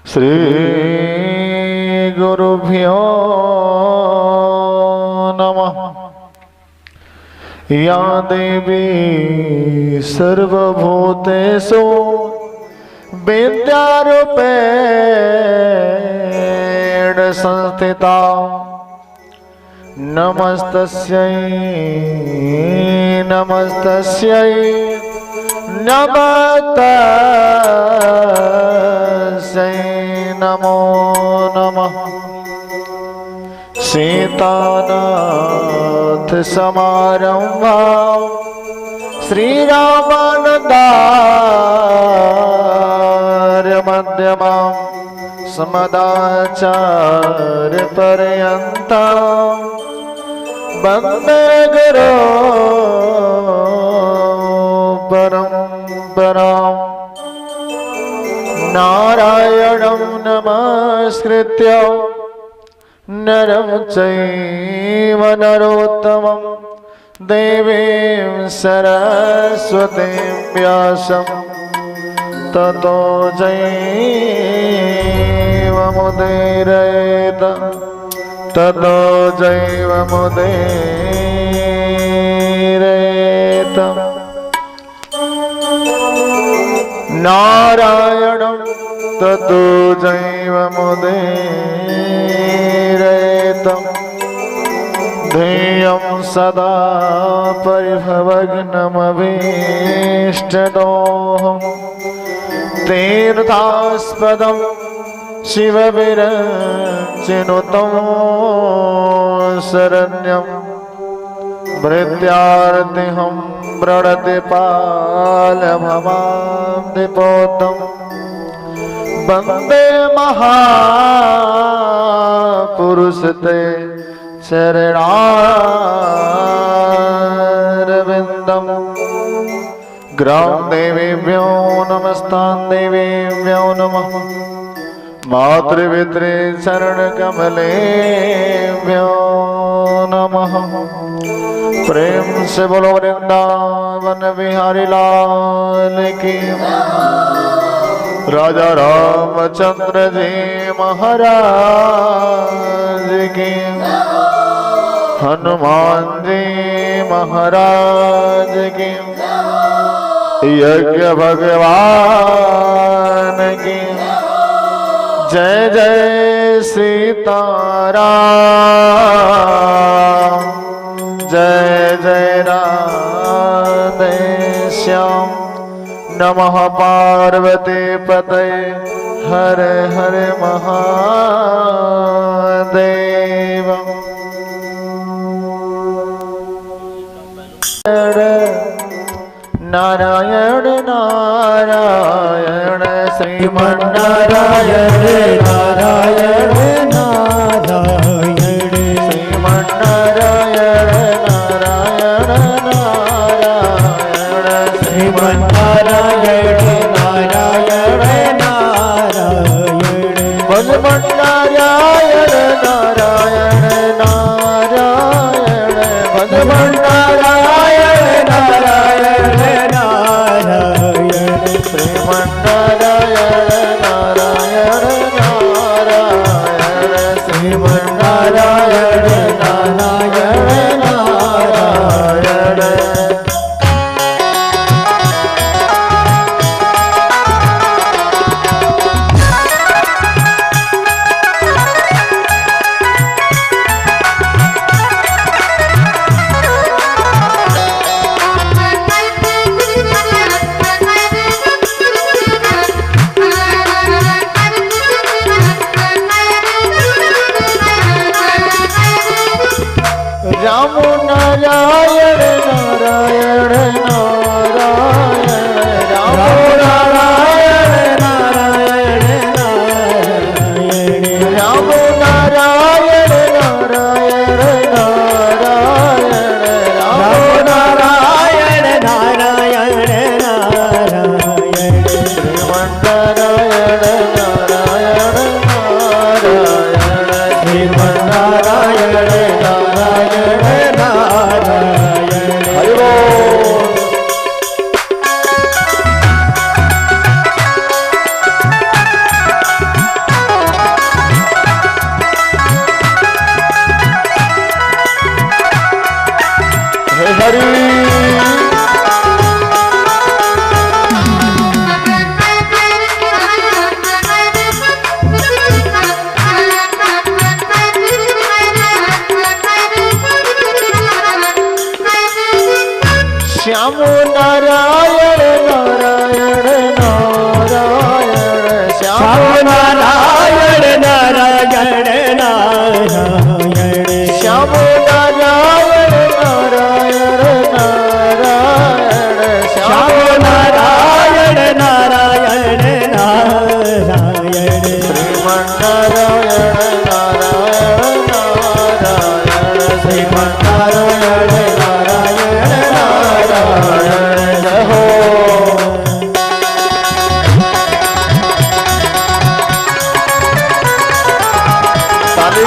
श्री गुरुभ्यो नमः। या देवी सर्वभूतेषु विद्यारूपेण संस्थिता नमस्तस्यै नमस्तस्यै नमस्तस्यै नमो नमः। सीतानाथ समारंभां श्रीरामानन्दार्य मध्यमां समदाचार्य पर्यन्तां वन्दे गुरो परम्परां। नारायणं नमस्कृत्य नरं चैव नरोत्तमं देवीं सरस्वतीं व्यासं ततो जैवमुदीरयेत् ततो जैवमुदीरयेत्। नारायणं ततो जैवमुदीरयेत्। ध्येयं सदा परिभवग्नमभीष्टदोहं तीर्थास्पदं शिवविरञ्चिनुतं शरण्यं भृत्यार्तिहं प्रणतिपालभवां दिपोतं वन्दे महापुरुषते चरणारविन्दं। ग्रां देवीभ्यो नमस्तां देवीभ्यो नमः। मातृपितृ चरणकमलेभ्यो नमः। प्रेम से बोलो वृंदावन बिहारी लाल की। राजा रामचंद्र जी महाराज की। हनुमान जी महाराज की। यज्ञ भगवान की। जय जय सीताराम जय जय राधे श्याम। नमः पार्वती पतये हर हर महादेव। नारायण नारायण श्रीमन्नारायण नारायण नारायण श्रीमन्नारायण नारायण नारायण श्रीमन्नारायण नारायण नारायण भगवन्नारायण नारायण नारायण भगवन्नारायण नारायण नारायण श्रीमन्नारायण नारायण नारायण श्रीमन्नारायण नारायण नारायण। राम नारायण नारायण नारायण राम नारायण नारायण नारायण राम नारायण नारायण नारायण राम नारायण नारायण नारायण श्रीमन्नारायण नारायण नारायण श्रीमन्नारायण नारायण नारायण। हरि बोल।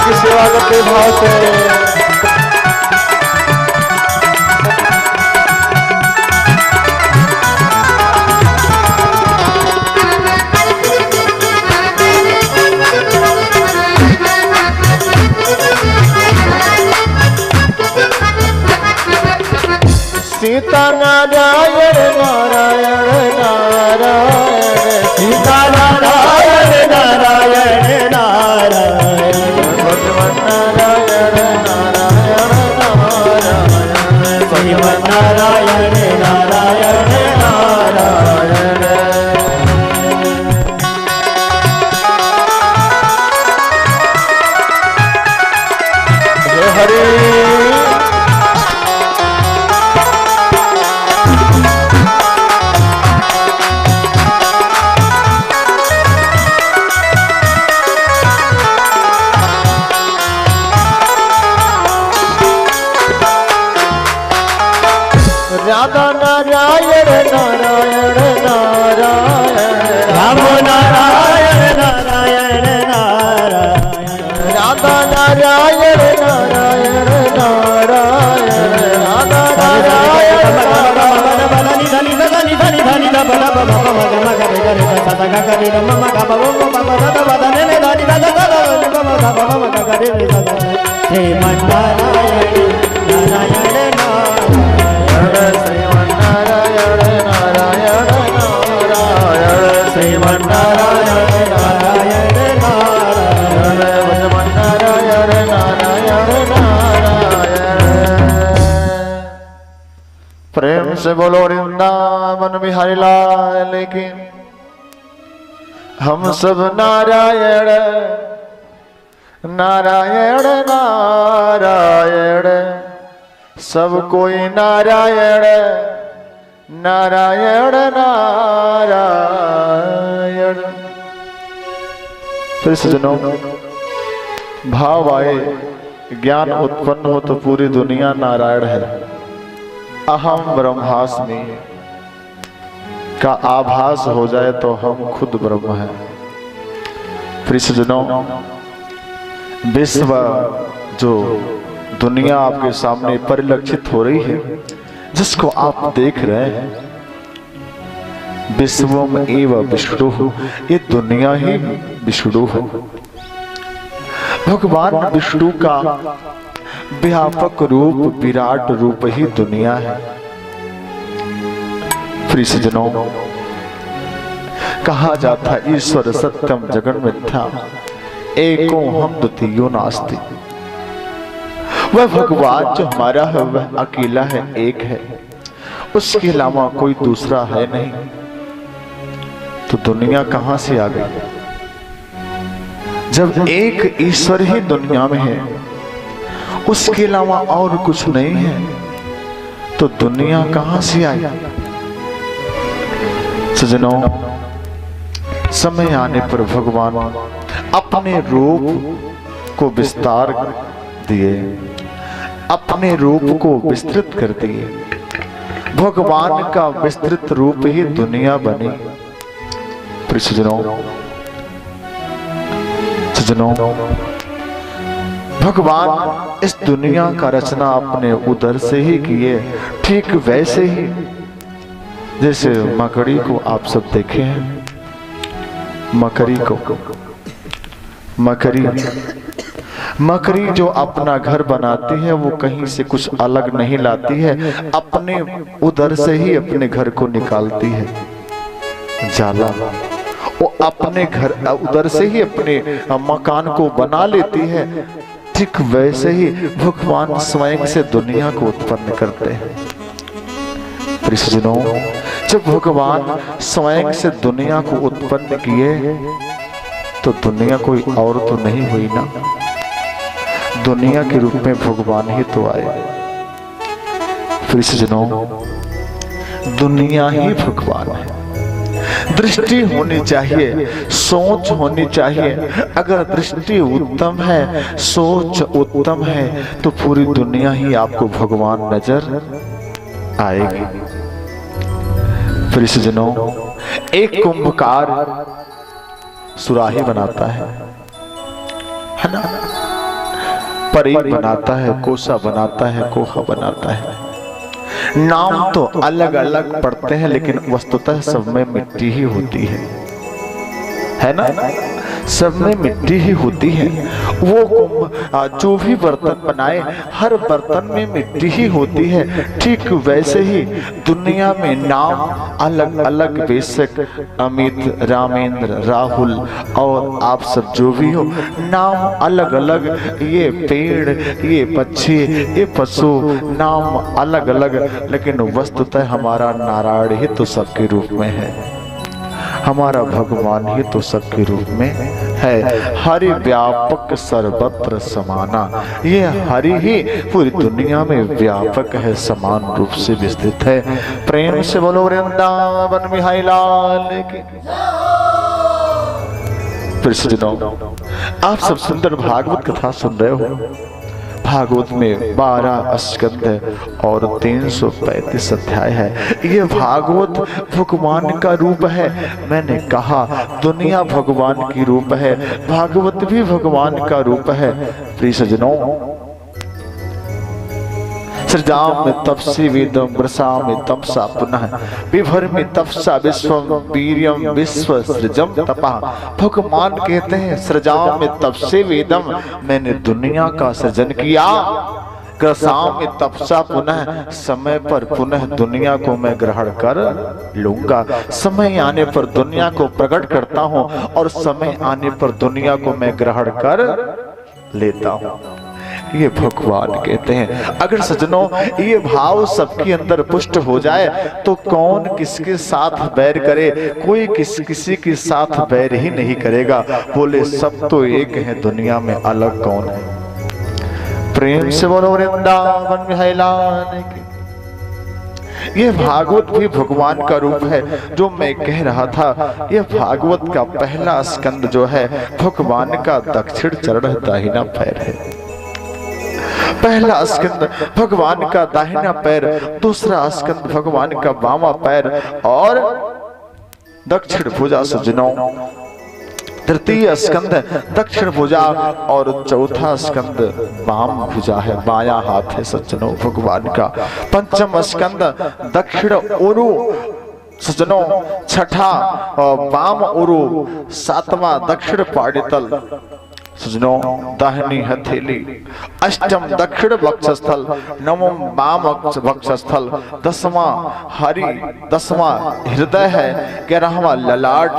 की सेवा करते भाव से। सीता नारायण नारायण नारायण सीता नारायण नारायण नारायण भगवान नारायण नारायण नारायण भगवान नारायण नारायण नारायण। जय हरे। राधा नारायण नारायण नारायण राम नारायण नारायण नारायण राधा नारायण नारायण नारायण राधा नारायण प्रेम से बोलो वृंदावन बिहारी लाल की। हम सब नारायण नारायण नारायण सब कोई नारायण नारायण नारायण। फिर सजनों भाव आए ज्ञान उत्पन्न हो तो पूरी दुनिया नारायण है। अहम ब्रह्मास्मि का आभास हो जाए तो हम खुद ब्रह्म हैं। फिर सजनों विश्व जो दुनिया आपके सामने परिलक्षित हो रही है, जिसको आप देख रहे हैं, विश्वम एव विष्णु, ये दुनिया ही विष्णु है। भगवान विष्णु का व्यापक रूप विराट रूप ही दुनिया है। प्रिय सज्जनों कहा जाता ईश्वर सत्यम जगन मिथ्या एको हम द्वितीयो नास्ति। वह भगवान जो हमारा है वह अकेला है, एक है, उसके अलावा कोई दूसरा है नहीं। तो दुनिया कहां से आ गई? जब एक ईश्वर ही दुनिया में है, उसके अलावा और कुछ नहीं है, तो दुनिया कहां से आई? सज्जनों समय आने पर भगवान अपने रूप को विस्तार दिए, अपने रूप को विस्तृत कर दिए। भगवान का विस्तृत रूप ही दुनिया बनी। सज्जनों भगवान इस दुनिया का रचना अपने उदर से ही किए, ठीक वैसे ही जैसे मकड़ी को आप सब देखे हैं। मकड़ी जो अपना घर बनाती है वो कहीं से कुछ अलग नहीं लाती है, अपने उदर से ही अपने घर को निकालती है। जाला वो अपने घर उधर से ही अपने मकान को बना लेती है। ठीक वैसे ही भगवान स्वयं से दुनिया को उत्पन्न करते हैं। प्रियजनों जब भगवान स्वयं से दुनिया को उत्पन्न किए तो दुनिया कोई और तो नहीं हुई ना, दुनिया के रूप में भगवान ही तो आए। प्रियजनों दुनिया ही भगवान है। दृष्टि होनी चाहिए, सोच होनी चाहिए। अगर दृष्टि उत्तम है, सोच उत्तम है, तो पूरी दुनिया ही आपको भगवान नजर आएगी। प्रियजनों एक कुंभकार सुराही बनाता है ना, परी बनाता है, कोसा बनाता है, कोहा बनाता है। नाम तो अलग अलग पड़ते हैं लेकिन वस्तुतः सब में मिट्टी ही होती है ना? सब में मिट्टी ही होती है। वो जो भी बर्तन बनाए हर बर्तन में मिट्टी ही होती है। ठीक वैसे ही दुनिया में नाम अलग अलग, बेशक अमित, रामेंद्र, राहुल और आप सब जो भी हो, नाम अलग अलग। ये पेड़, ये पक्षी, ये पशु, नाम अलग अलग, लेकिन वस्तुतः हमारा नारायण ही तो सबके रूप में है, हमारा भगवान ही तो सबके रूप में है। हरि व्यापक सर्वत्र समाना, ये हरि ही पूरी दुनिया में व्यापक है, समान रूप से विस्तृत है। प्रेम से बोलो वृंदावन बिहारी लाल की। आप सब सुंदर भागवत कथा सुन रहे हो। भागवत में 12 स्कंद और 335 अध्याय है। ये भागवत भगवान का रूप है। मैंने कहा दुनिया भगवान की रूप है, भागवत भी भगवान का रूप है। प्रिय सज्जनों, सृजाम में तपसी वेदम, वृषा में तपसा पुनः, विभर में तपसा विश्वम वीर्यम विश्व सृजम तपा। भगवान कहते हैं सृजाम में तपसे वेदम, मैंने दुनिया का सृजन किया। ग्रसाम में तपसा पुनः, समय पर पुनः दुनिया को मैं ग्रहण कर लूंगा। समय आने पर दुनिया को प्रकट करता हूँ और समय आने पर दुनिया को मैं ग्रहण कर लेता हूँ। ये भगवान कहते हैं। अगर सज्जनों ये भाव सबके अंदर पुष्ट हो जाए तो कौन किसके साथ बैर करे? कोई किसी के साथ बैर ही नहीं करेगा। बोले सब तो एक है, दुनिया में अलग कौन है? प्रेम से बोलो वृंदावन बिहारी लाल की। ये भागवत भी भगवान का रूप है। जो मैं कह रहा था, ये भागवत का पहला स्कंद जो है भगवान का दक्षिण चरण दाहिना पैर है। पहला स्कंद भगवान का दाहिना पैर, दूसरा स्कंद भगवान का बामा पैर और दक्षिण भुजा। सज्जनों, तृतीय स्कंद दक्षिण भुजा और चौथा स्कंद बाम भुजा है, बाया हाथ है सज्जनों भगवान का। पंचम स्कंद दक्षिण उरु सज्जनों, छठा बाम उरु, सातवां दक्षिण पाड़ितल सज्जनों दाहिनी हथेली। अष्टम दक्षिण वक्षस्थल, नवम वाम वक्षस्थल, 10वां हरि, 10वां हृदय है, 11वां ललाट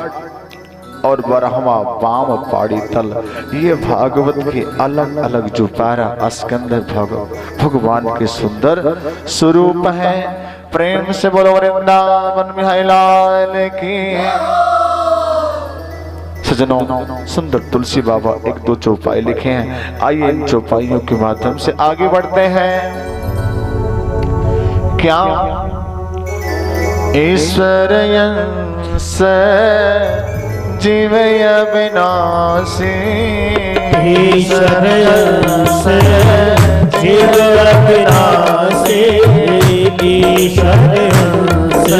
और 12वां वाम पाड़ी तल। ये भागवत के अलग अलग जो 12 स्कंद भगवान के सुंदर स्वरूप हैं। प्रेम से बोलो वृंदावन बिहारी लाल की। सज्जनों, सुंदर तुलसी बाबा 1-2 चौपाई लिखे हैं। आइए इन चौपाइयों के माध्यम से आगे बढ़ते हैं। क्या ईश्वर अंश जीव अविनाशी, ईश्वर अंश जीव अविनाशी, ईश्वर अंश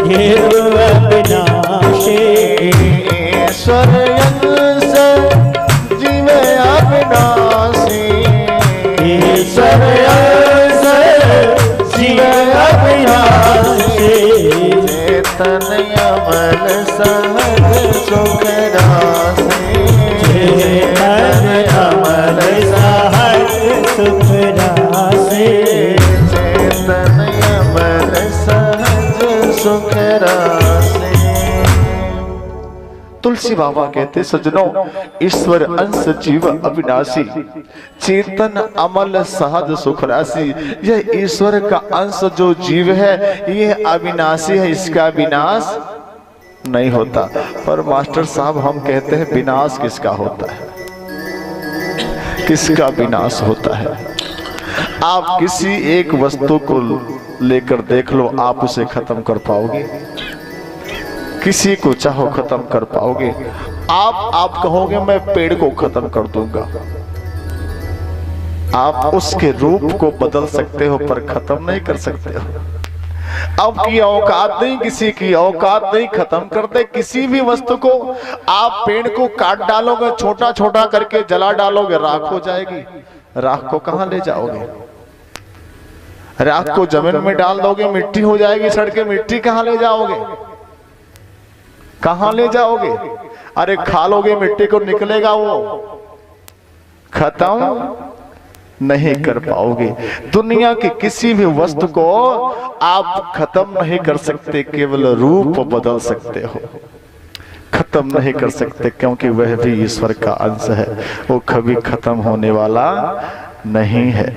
जीव अविनाशी, ईश्वर अंश जीव अविनाशी, ईश्वर अंश जीव अविनाशी, चेतन अमल सहज सुख राशि, चेतन अमल सहज सुख राशि, चेतन अमल सहज सुख राशि। तुलसी बाबा कहते सज्जनों, ईश्वर अंश जीव अविनाशी, चेतन अमल सहज सुख राशि। यह ईश्वर का अंश जो जीव है यह अविनाशी है, इसका विनाश नहीं होता। पर मास्टर साहब हम कहते हैं विनाश किसका होता है? किसका विनाश होता है? आप किसी एक वस्तु को लेकर देख लो, आप उसे खत्म कर पाओगे? किसी को चाहो खत्म कर पाओगे? आप कहोगे मैं पेड़ को खत्म कर दूंगा। आप उसके रूप को बदल सकते हो पर खत्म नहीं कर सकते हो। आपकी औकात नहीं, किसी की औकात नहीं खत्म करते किसी भी वस्तु को। आप पेड़ को काट डालोगे, छोटा छोटा करके जला डालोगे, राख हो जाएगी। राख को कहां ले जाओगे? राख को जमीन में डाल दोगे, मिट्टी हो जाएगी, सड़ के मिट्टी कहां ले जाओगे? कहां ले जाओगे? अरे खा लोगे मिट्टी को, निकलेगा वो, खत्म नहीं कर पाओगे। दुनिया की किसी भी वस्तु को आप खत्म नहीं कर सकते, केवल रूप बदल सकते हो, खत्म नहीं कर सकते, क्योंकि वह भी ईश्वर का अंश है, वो कभी खत्म होने वाला नहीं है,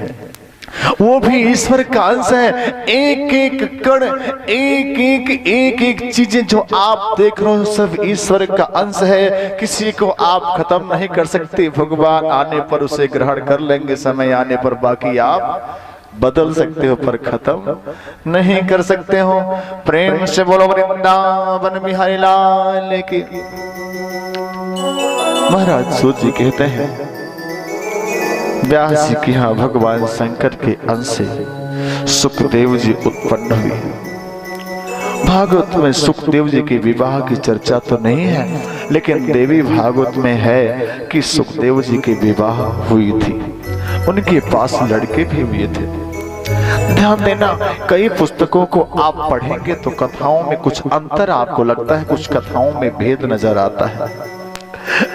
वो भी ईश्वर का अंश है। एक एक कण, एक एक चीजें जो आप देख रहे हो सब ईश्वर का अंश है, किसी को आप खत्म नहीं कर सकते। भगवान आने पर उसे ग्रहण कर लेंगे, समय आने पर, बाकी आप बदल सकते हो पर खत्म नहीं कर सकते हो। प्रेम से बोलो वृंदावन बिहारी लाल की। महाराज सूत जी कहते हैं व्यास जी के यहाँ भगवान शंकर के अंश से सुखदेव जी उत्पन्न हुए। भागवत में सुखदेव जी के विवाह की चर्चा तो नहीं है, लेकिन देवी भागवत में है कि सुखदेव जी के विवाह हुई थी, उनके पास लड़के भी हुए थे। ध्यान देना, कई पुस्तकों को आप पढ़ेंगे तो कथाओं में कुछ अंतर आपको लगता है, कुछ कथाओं में भेद नजर आता है।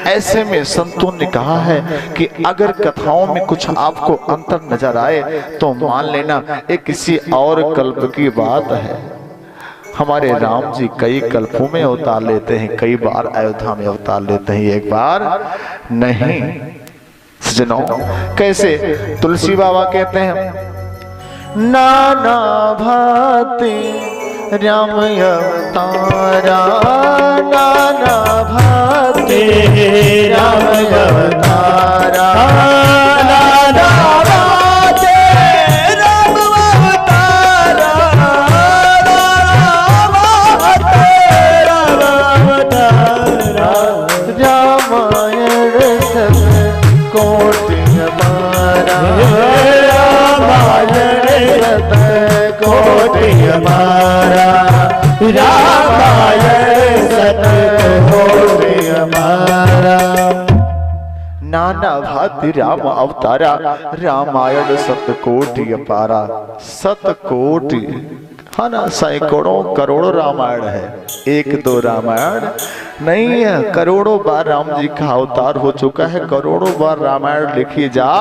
ऐसे में संतों ने कहा है कि अगर कथाओं में कुछ आपको अंतर नजर आए तो मान लेना ये किसी और कल्प की बात है। हमारे राम जी कई कल्पों में अवतार लेते हैं, कई बार अयोध्या में अवतार लेते हैं, एक बार नहीं। सजनों, कैसे तुलसी बाबा कहते हैं नाना भांति राम अवतारा, नाना भांति राम अवतारा, नाना भांति राम अवतारा, रामायण सब कोटि हमारा, कोटि हमारा, रामायण सतकोटि हमारा। नाना भांति राम अवतारा, रामायण सतकोटि अपारा। सतकोटि, हाँ ना, सैकड़ों करोड़ों रामायण है, एक दो रामायण नहीं है, करोड़ों बार राम जी का अवतार हो चुका है, करोड़ों बार रामायण लिखी जा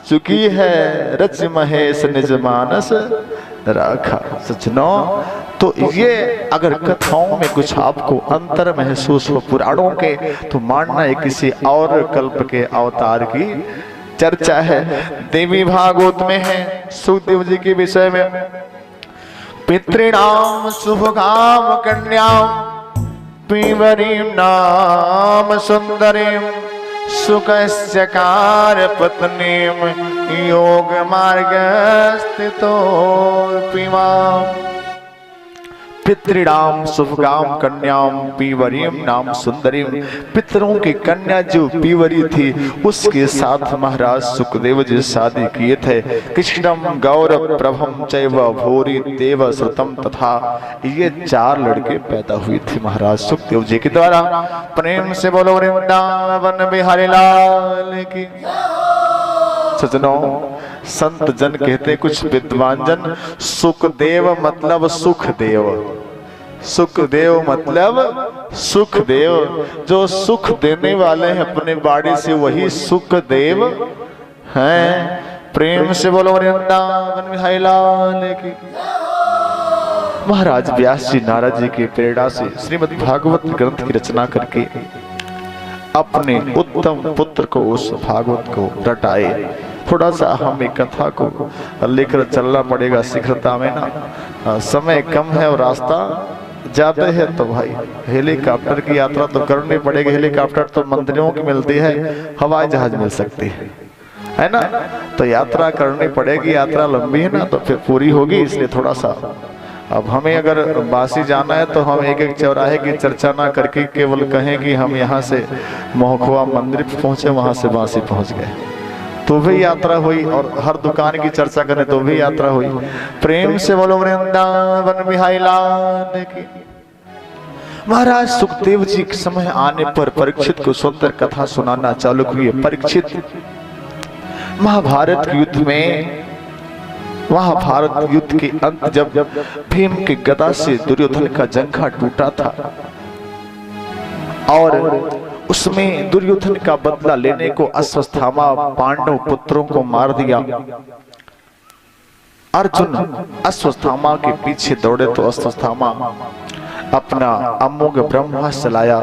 चुकी है। रच महेश निज मानस राखा। सजनों, तो ये अगर कथाओं में कुछ आपको अंतर महसूस हो पुराणों के, तो मानना है किसी और कल्प के अवतार की चर्चा है। देवी भागवत में है सुखदेव जी के विषय में, पितृणाम शुभकाम कन्याम पीवरीं नाम सुंदरीं सुखस्यकार पत्नीम योग मार्ग स्थितो पीवाम। पितृणाम शुभगाम कन्याम पीवरीम नाम सुंदरीम। पितरों की कन्या जो पीवरी थी उसके साथ महाराज सुखदेव जी शादी किए थे। कृष्णम गौरव प्रभम चैव भूरि देव श्रुतम तथा। ये 4 लड़के पैदा हुए थे महाराज सुखदेव जी के द्वारा। प्रेम से बोलो वृंदावन बिहारी लाल की। सजनों, संत जन कहते कुछ विद्वान जन, सुखदेव मतलब सुखदेव, सुखदेव मतलब सुखदेव, जो सुख देने वाले हैं अपने बाड़ी से वही सुखदेव हैं। प्रेम से बोलो वृंदावन बिहारी लाल की। महाराज व्यास जी नारद जी की प्रेरणा से श्रीमद् भागवत ग्रंथ की रचना करके अपने उत्तम पुत्र को उस भागवत को रटाए। थोड़ा सा हमें कथा को लेकर चलना पड़ेगा शीघ्रता में ना, समय कम है और रास्ता जाते हैं तो भाई हेलीकॉप्टर की यात्रा तो करनी पड़ेगी। हेलीकॉप्टर तो मंत्रियों की मिलती है, हवाई जहाज मिल सकती है ना, तो यात्रा करनी पड़ेगी। यात्रा लंबी है ना तो फिर पूरी होगी, इसलिए थोड़ा सा अब हमें अगर बासी जाना है तो हम एक एक चौराहे की चर्चा ना करके केवल कहें कि हम यहाँ से मोहखुआ मंदिर पहुंचे, वहां से बासी पहुंच गए, तो भी यात्रा हुई। और हर दुकान की चर्चा करें तो भी यात्रा हुई। प्रेम से बोलो वृंदावन बिहारी लाल की। महाराज सुखदेव जी के समय आने पर परीक्षित को सुंदर कथा सुनाना चालू किए। परीक्षित महाभारत युद्ध में, महाभारत युद्ध के अंत जब भीम के गदा से दुर्योधन का जंघा टूटा था और उसमें दुर्योधन का बदला लेने को अश्वत्थामा पांडव पुत्रों को मार दिया। अर्जुन अश्वत्थामा के पीछे दौड़े तो अश्वत्थामा अपना अमोघ ब्रह्मास्त्र चलाया।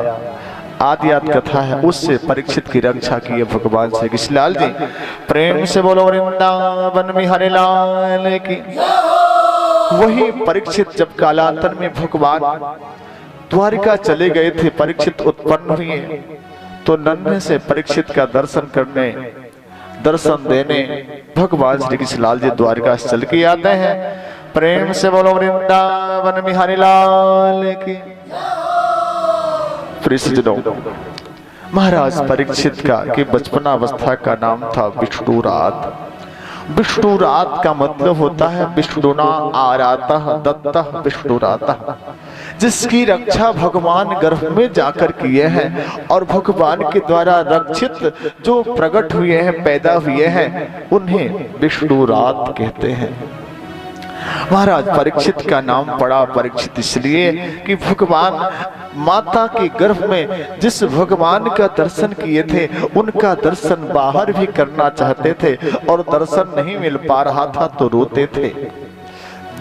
आदियात कथा है, उससे परीक्षित की रक्षा की है भगवान श्री कृष्णलाल जी। प्रेम से बोलो वृंदावन बिहारी लाल की। वही परीक्षित जब कालांतर में भगवान द्वारिका चले गए थे, परीक्षित उत्पन्न हुए तो नन्हे से परीक्षित का दर्शन करने, दर्शन देने भगवान श्री कृष्णलाल जी द्वारिका चल के आते हैं। प्रेम से बोलो वृंदावन बिहारी लाल की। महाराज परीक्षित का कि बचपनावस्था का नाम था विष्णुरात। विष्णुरात का मतलब होता है विष्णुना आरातः दत्तः विष्णुरातः, जिसकी रक्षा भगवान गर्भ में जाकर किए हैं और भगवान के द्वारा रक्षित जो प्रकट हुए हैं, पैदा हुए हैं, उन्हें विष्णुरात कहते हैं। महाराज परीक्षित का नाम पड़ा परीक्षित इसलिए कि भगवान माता के गर्भ में जिस भगवान का दर्शन किए थे उनका दर्शन बाहर भी करना चाहते थे और दर्शन नहीं मिल पा रहा था तो रोते थे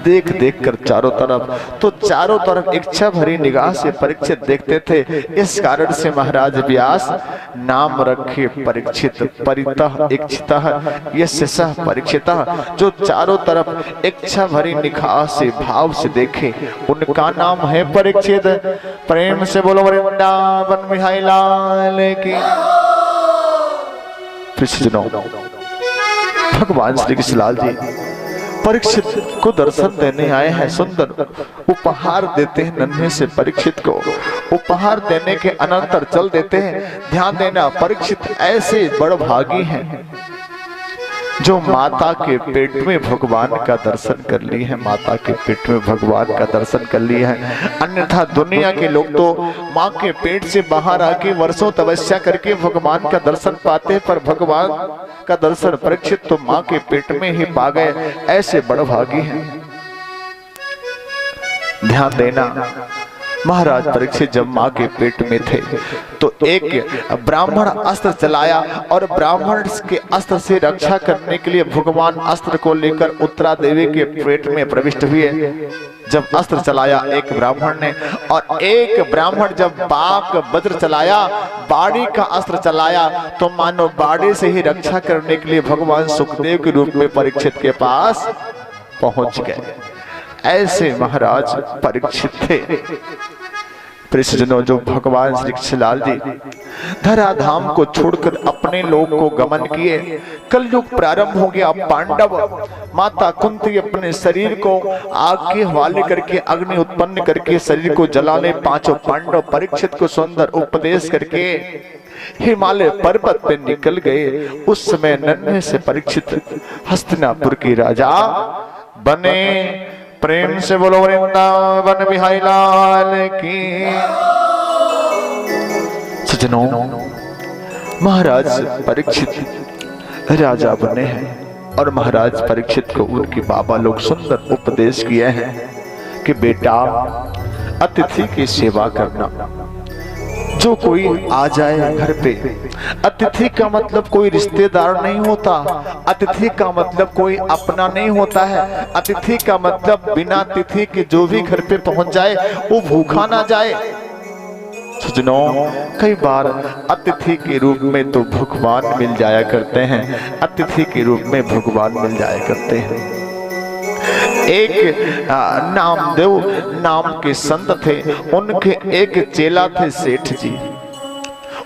देख देख कर चारों तरफ। तो चारों तरफ इच्छा भरी निगाह से परीक्षित देखते थे। इस कारण से महाराज व्यास नाम रखे परीक्षित। परितः इच्छितः यस्य सः परीक्षितः, जो चारों तरफ इच्छा भरी निगाह से भाव से देखे उनका नाम है परीक्षित। प्रेम से बोलो वृंदावन बिहारी लाल की। भगवान श्री कृष्णलाल जी परीक्षित को दर्शन देने आए हैं। सुंदर उपहार देते हैं नन्हे से परीक्षित को। उपहार देने के अनंतर चल देते हैं। ध्यान देना, परीक्षित ऐसे बड़भागी हैं जो माता के पेट में भगवान का दर्शन कर लिए हैं। माता के पेट में भगवान का दर्शन कर लिए हैं। अन्यथा दुनिया के लोग तो माँ के पेट से बाहर आके वर्षों तपस्या करके भगवान का दर्शन पाते हैं, पर भगवान का दर्शन परीक्षित तो माँ के पेट में ही पा गए। ऐसे बड़भागी हैं। ध्यान देना, महाराज परीक्षित जब माँ के पेट में थे तो एक ब्राह्मण अस्त्र चलाया और ब्राह्मण के अस्त्र से रक्षा करने के लिए भगवान अस्त्र को लेकर उत्तरा देवी के पेट में प्रविष्ट हुए। जब अस्त्र चलाया एक ब्राह्मण ने, और एक ब्राह्मण जब बाक वज्र चलाया, बाड़ी का अस्त्र चलाया, तो मानो बाड़ी से ही रक्षा करने के लिए भगवान सुखदेव के रूप में परीक्षित के पास पहुंच गए। ऐसे महाराज परीक्षित थे। प्रियजनों, जो भगवान श्री कृष्णलाल जी धराधाम को छोड़कर अपने लोक को गमन किए, कलयुग प्रारंभ हो गया। पांडव माता कुंती अपने शरीर को आग के हवाले करके, अग्नि उत्पन्न करके शरीर को जलाने पांचों पांडव परीक्षित को सुंदर उपदेश करके हिमालय पर्वत पे निकल गए। उस समय नन्हे से परीक्षित हस्तिनापुर के राजा बने। प्रेम से बोलो वृंदावन बिहारी लाल की। सज्जनों, महाराज परीक्षित राजा बने हैं और महाराज परीक्षित को उनके बाबा लोग सुंदर उपदेश किए हैं कि बेटा अतिथि की सेवा करना। जो कोई आ जाए घर पे, अतिथि का मतलब कोई रिश्तेदार नहीं होता, अतिथि का मतलब कोई अपना नहीं होता है। अतिथि का मतलब बिना तिथि के जो भी घर पे पहुंच जाए वो भूखा ना जाए। सज्जनों, कई बार अतिथि के रूप में तो भगवान मिल जाया करते हैं, अतिथि के रूप में भगवान मिल जाया करते हैं। एक नामदेव नाम के संत थे, उनके एक चेला थे सेठ जी।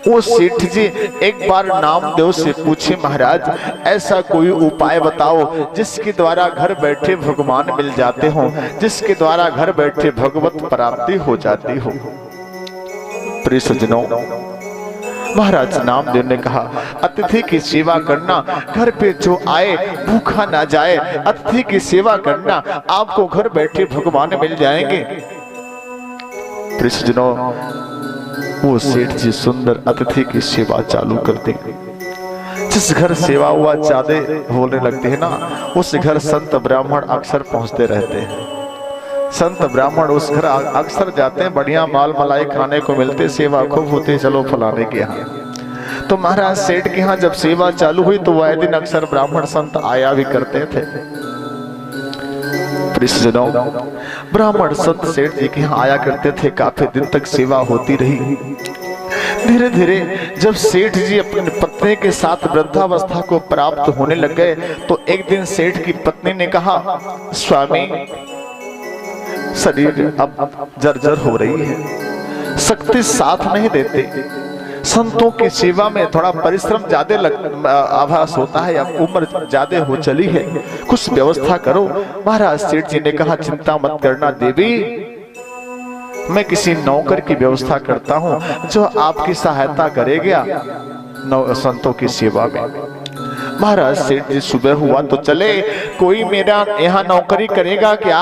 वो सेठ जी एक बार नामदेव से पूछे, महाराज ऐसा कोई उपाय बताओ जिसके द्वारा घर बैठे भगवान मिल जाते हो, जिसके द्वारा घर बैठे भगवत प्राप्ति हो जाती हो। प्रिय सज्जनों, महाराज नामदेव ने कहा, अतिथि की सेवा करना, घर पे जो आए भूखा ना जाए, अतिथि की सेवा करना, आपको घर बैठे भगवान मिल जाएंगे। वो सेठ जी सुंदर अतिथि की सेवा चालू कर देंगे। जिस घर सेवा हुआ ज्यादा होने लगती है ना, उस घर संत ब्राह्मण अक्सर पहुंचते रहते हैं। संत ब्राह्मण उस घर अक्सर जाते हैं, बढ़िया माल मलाई खाने को मिलते, सेवा खूब होती, चलो फलाने के यहाँ। तो महाराज सेठ के यहाँ जब सेवा चालू हुई तो वह दिन अक्सर ब्राह्मण संत आया भी करते थे। ब्राह्मण संत सेठ जी के यहाँ आया करते थे, काफी दिन तक सेवा होती रही। धीरे धीरे जब सेठ जी अपनी पत्नी के साथ वृद्धावस्था को प्राप्त होने लग गए तो एक दिन सेठ की पत्नी ने कहा, स्वामी शरीर अब जर्जर हो रही है, शक्ति साथ नहीं देते, संतों की सेवा में थोड़ा परिश्रम ज्यादा आभास होता है, अब उम्र ज्यादा हो चली है, कुछ व्यवस्था करो। महाराज सेठ जी ने कहा, चिंता मत करना देवी, मैं किसी नौकर की व्यवस्था करता हूं जो आपकी सहायता करेगा संतों की सेवा में। महाराज सेठ जी सुबह हुआ तो चले, कोई मेरा यहाँ नौकरी करेगा क्या,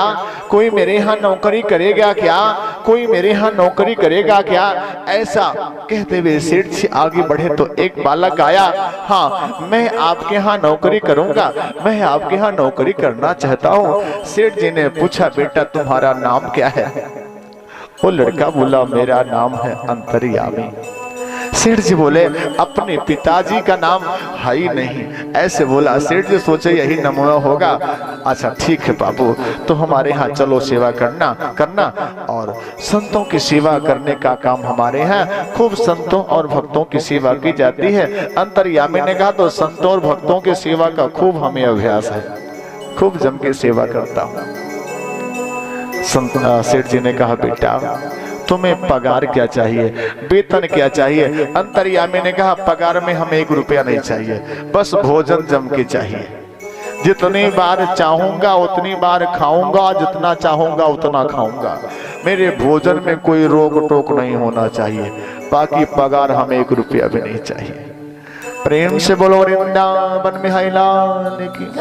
कोई मेरे यहाँ नौकरी करेगा क्या, कोई मेरे यहाँ नौकरी करेगा क्या, ऐसा कहते हुए सेठ जी आगे बढ़े तो एक बालक आया, हाँ मैं आपके यहाँ नौकरी करूंगा, मैं आपके यहाँ नौकरी करना चाहता हूँ। सेठ जी ने पूछा, बेटा तुम्हारा नाम क्या है? वो लड़का बोला, मेरा नाम है अंतर्यामी। सेठ जी बोले, अपने पिताजी का नाम है ही नहीं, ऐसे बोला। सेठ जी सोचे यही नमूना होगा, अच्छा ठीक है बाबू, तो हमारे यहाँ चलो सेवा करना और संतों की सेवा करने का काम हमारे यहाँ खूब संतों और भक्तों की सेवा की जाती है। अंतर्यामी ने कहा, तो संतों और भक्तों की सेवा का खूब हमें अभ्यास है, खूब जम के सेवा करता हूँ। सेठ जी ने कहा, बेटा तुम्हें पगार क्या चाहिए, वेतन क्या चाहिए? अंतर्यामी ने कहा, पगार में हमें 1 रुपया नहीं चाहिए, बस भोजन जम के चाहिए, जितनी बार चाहूंगा उतनी बार खाऊंगा, जितना चाहूंगा उतना खाऊंगा, मेरे भोजन में कोई रोक टोक नहीं होना चाहिए, बाकी पगार हमें 1 रुपया भी नहीं चाहिए। प्रेम से बोलो वृंदावन में लाने की।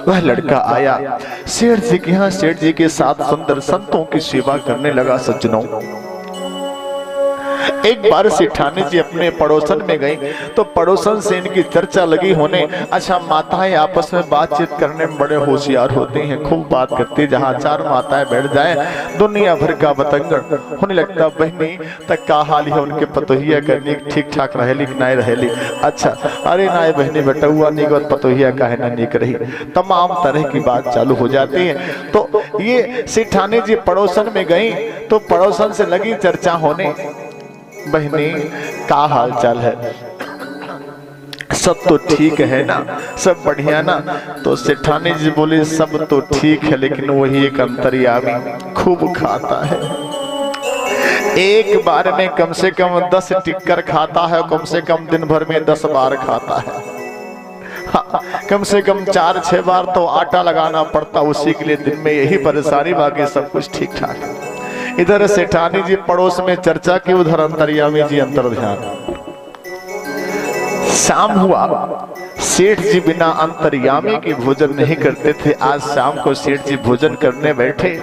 वह लड़का आया सेठ जी के यहाँ, सेठ जी के साथ सुंदर संतों की सेवा करने लगा। सज्जनों, एक बार सेठानी जी अपने पड़ोसन में गई तो पड़ोसन से इनकी चर्चा लगी होने। अच्छा, माताएं आपस में बातचीत करने में बड़े होशियार होते हैं, खूब बात करती, जहाँ 4 माताएं बैठ जाए दुनिया भर का बतंगड़ होने लगता। बहनी तक का हाल है, उनके पतोहिया करनी ठीक ठाक रहेली कि नहीं रहेली, अच्छा अरे नाय बहनी बेटा हुआ नहीं पतोहिया का है ना नहीं रही, तमाम तरह की बात चालू हो जाती है। तो ये सेठानी जी पड़ोसन में गई तो पड़ोसन से लगी चर्चा होने, बहनी का हाल चाल है, सब तो ठीक है ना, सब बढ़िया ना? तो सेठानी जी बोले, सब तो ठीक है, लेकिन वही एक अंतर्यामी खूब खाता है, एक बार में कम से कम 10 टिक्कर खाता है, कम से कम दिन भर में 10 बार खाता है, हाँ, कम से कम 4-6 बार तो आटा लगाना पड़ता उसी के लिए, दिन में यही परेशानी, बाकी सब कुछ ठीक ठाक है। इधर सेठानी जी पड़ोस में चर्चा की, उधर अंतर्यामी जी अंतर ध्यान। शाम हुआ, सेठ जी बिना अंतर्यामी के भोजन नहीं करते थे। आज शाम को सेठ जी भोजन करने बैठे,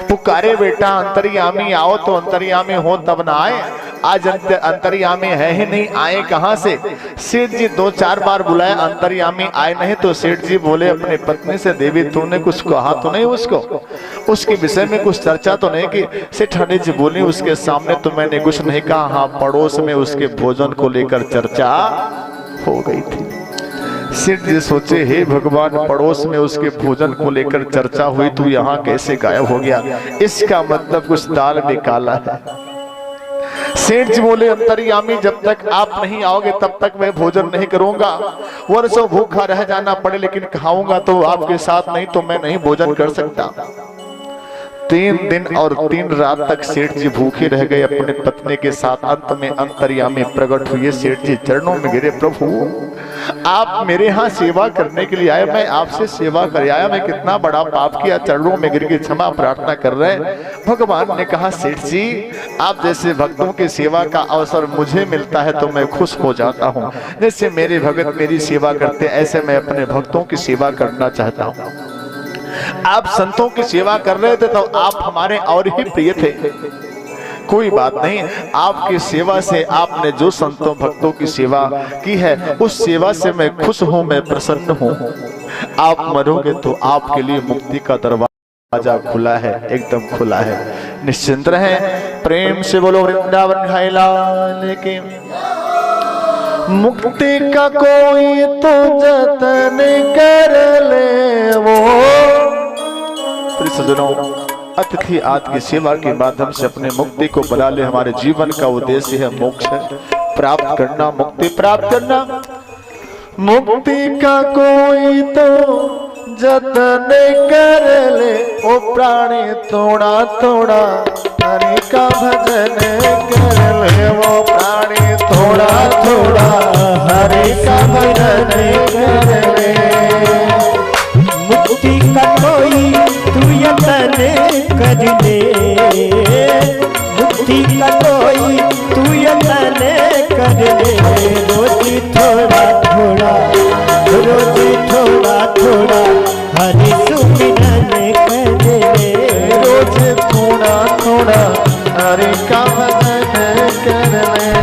पुकारे, बेटा अंतर्यामी आओ, तो अंतर्यामी हो तब ना आए, आज अंतर्यामी है ही नहीं, आए कहां से? सेठ जी 2-4 बार बुलाए, अंतर्यामी आए नहीं। तो सेठ जी बोले अपने पत्नी से, देवी तूने कुछ कहा तो नहीं उसको, उसके विषय में कुछ चर्चा तो नहीं की? सेठानी जी बोली, उसके सामने तो मैंने कुछ नहीं कहा, हाँ पड़ोस में उसके भोजन को लेकर चर्चा हो गई थी। सेठ जी सोचे, हे भगवान, पड़ोस में उसके भोजन को लेकर चर्चा हुई तो यहाँ कैसे गायब हो गया? इसका मतलब कुछ दाल में काला है। सेठ जी बोले, अंतर्यामी जब तक आप नहीं आओगे तब तक मैं भोजन नहीं करूंगा, वर्षों भूखा रह जाना पड़े लेकिन खाऊंगा तो आपके साथ, नहीं तो मैं नहीं भोजन कर सकता। 3 दिन और 3 रात तक सेठ जी भूखे रह गए अपने पत्नी के साथ। अंत में अंतर्यामी प्रकट हुए, सेठ जी चरणों में गिरे, प्रभु आप मेरे यहाँ सेवा करने के लिए आए, मैं आपसे सेवा कर आया, मैं कितना बड़ा पाप किया, चरणों में गिर के क्षमा प्रार्थना कर रहे। भगवान ने कहा, सेठ जी आप जैसे भक्तों की सेवा का अवसर मुझे मिलता है तो मैं खुश हो जाता हूँ, जैसे मेरे भगत मेरी सेवा करते ऐसे मैं अपने भक्तों की सेवा करना चाहता हूँ। आप संतों की सेवा कर रहे थे तो आप हमारे और ही प्रिय थे, कोई बात नहीं, आपकी सेवा से, आपने जो संतों भक्तों की सेवा की है उस सेवा से मैं खुश हूं, मैं प्रसन्न हूं। आप मरोगे तो आपके लिए मुक्ति का दरवाजा खुला है, एकदम खुला है, निश्चिंत रहें। प्रेम से बोलो वृंदावन घाई लाल की। मुक्ति का कोई तो जतन कर ले वो। प्रिय सज्जनों, अतिथि आदि की सेवा के माध्यम से अपने मुक्ति को बना ले। हमारे जीवन का उद्देश्य है मोक्ष प्राप्त करना, मुक्ति प्राप्त करना। मुक्ति का कोई तो जतन कर ले ओ प्राणी, थोड़ा थोड़ा हरि का भजन कर ले वो प्राणी, थोड़ा थोड़ा हरि का भजन कर ले। मुक्ति का कोई तू यतन कर ले, मुक्ति का कोई तू यतन कर ले। रोज थोड़ा थोड़ा, रोज थोड़ा थोड़ा हरि सुमिरन कर ले। रोज थोड़ा थोड़ा हरि का भजन कर ले।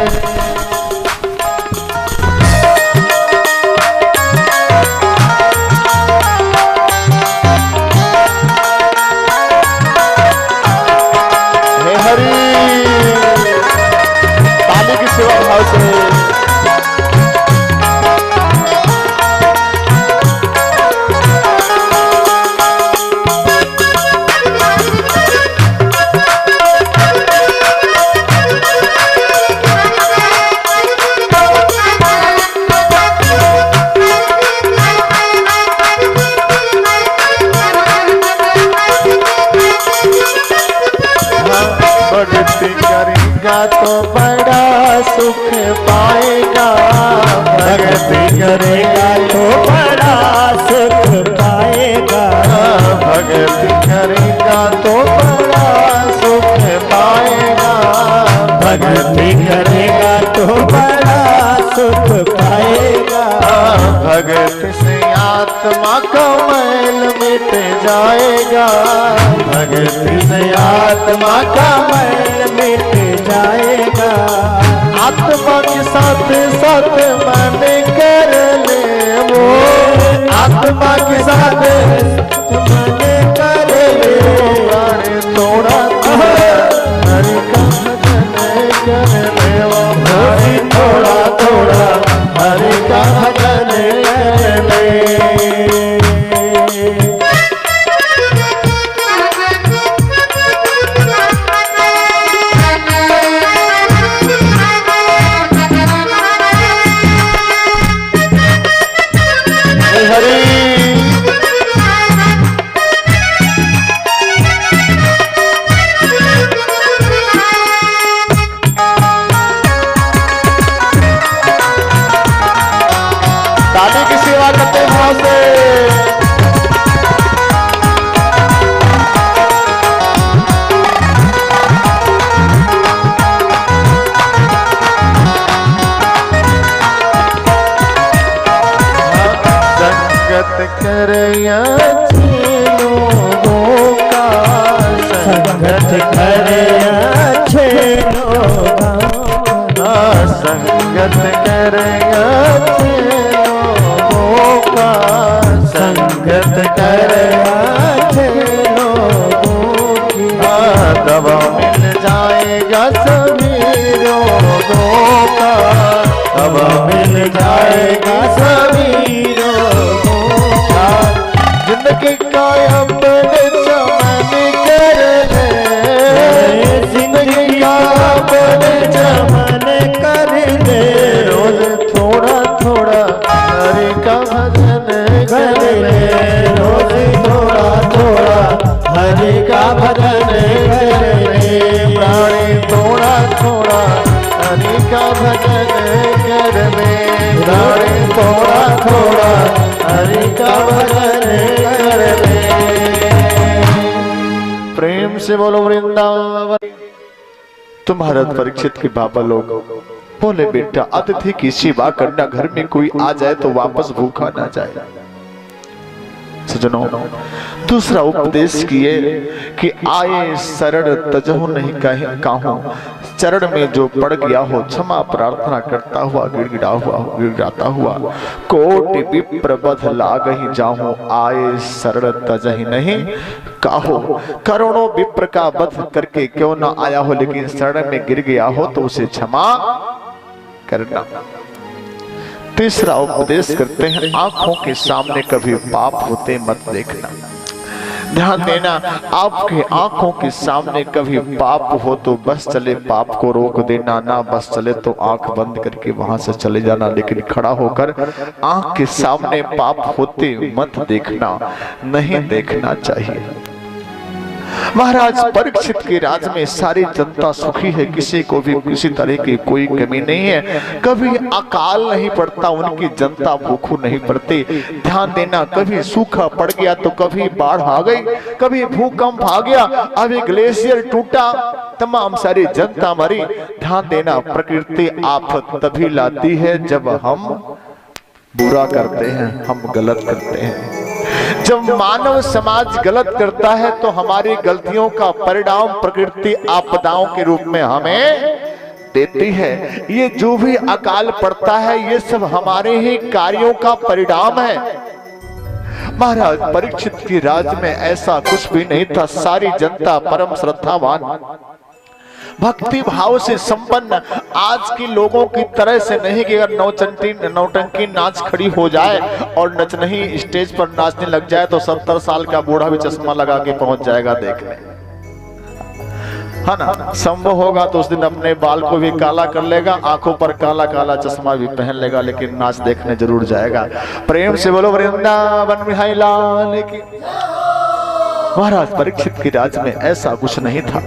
हे हरि, ताली की सेवा भाव से। भक्ति करेगा तो बड़ा सुख पाएगा, भक्ति करेगा तो बड़ा सुख पाएगा, भक्ति करेगा तो बड़ा सुख पाएगा, भक्ति करेगा तो बड़ा सुख पाएगा। भगत से आत्मा का मैल मिट जाएगा, भक्ति से आत्मा का मैल मिट जाएगा। आत्मा के साथ साथ मन कर ले वो, आत्मा के साथ मन कर ले। प्राण थोड़ा हरि का भजन कर ले वो, रोज थोड़ा थोड़ा हरि का भजन कर ले। ताली की सेवा करते हैं भाव से। संगत करया लोगों का, संगत करे अच्छे लोग, संगत करया लोगों का, संगत करे अच्छे लोगों की। दवा मिल जाएगा सभी रोगों का, दवा मिल जाएगा सभी रोगों का। जिंदगी का अपने चमन कर ले, जिंदगी का अपने चमन कर ले। रोज थोड़ा थोड़ा हरि का भजन कर ले, रोज थोड़ा थोड़ा हरि का भजन कर ले। प्राणी थोड़ा थोड़ा हरि का भजन कर ले, प्राणी थोड़ा थोड़ा हरि का भजन कर ले। प्रेम से बोलो वृंदावन। तुम्हारा परीक्षित के बाबा लोग बोले, बेटा अतिथि की सेवा करना, घर में कोई आ जाए तो वापस भूखा ना जाए। सजनों, दूसरा उपदेश किए कि आए शरण तजहु नहीं कहे काहूं, चरण में जो पड़ गया हो क्षमा प्रार्थना करता हुआ गिड़गिड़ाता हुआ, कोटि विप्र बध लागहि जाहूं, आए शरण तजहि नहीं काहो। करोड़ों विप्र का वध करके क्यों ना आया हो, लेकिन शरण में गिर गया हो तो उसे क्षमा करना। तीसरा उपदेश करते हैं, आंखों के सामने कभी पाप होते मत देखना। ध्यान देना, आपके आंखों के सामने कभी पाप हो तो बस चले पाप को रोक देना, ना बस चले तो आंख बंद करके वहां से चले जाना, लेकिन खड़ा होकर आंख के सामने पाप होते मत देखना, नहीं देखना चाहिए। महाराज परीक्षित के राज में सारी जनता सुखी है, किसी को भी किसी तरह की कोई कमी नहीं है, कभी अकाल नहीं पड़ता, उनकी जनता भूखू नहीं पड़ती। ध्यान देना, कभी सूखा पड़ गया तो कभी बाढ़ आ गई, कभी भूकंप आ गया, अभी ग्लेशियर टूटा, तमाम सारी जनता मरी। ध्यान देना, प्रकृति आफत तभी लाती है जब हम बुरा करते हैं, हम गलत करते हैं। जब मानव समाज गलत करता है तो हमारी गलतियों का परिणाम प्रकृति आपदाओं के रूप में हमें देती है। ये जो भी अकाल पड़ता है ये सब हमारे ही कार्यों का परिणाम है। महाराज परीक्षित की राज में ऐसा कुछ भी नहीं था, सारी जनता परम श्रद्धावान भक्ति भाव से संपन्न, आज के लोगों की तरह से नहीं कि अगर नौटंकी नाच खड़ी हो जाए और नचनही स्टेज पर नाचने लग जाए तो 70 साल का बूढ़ा भी चश्मा लगा के पहुंच जाएगा देखने, है ना। संभव होगा तो उस दिन अपने बाल को भी काला कर लेगा, आंखों पर काला काला चश्मा भी पहन लेगा, लेकिन नाच देखने जरूर जाएगा। प्रेम से बोलो वृंदावन बिहारी लाल की। महाराज परीक्षित की राज में ऐसा कुछ नहीं था,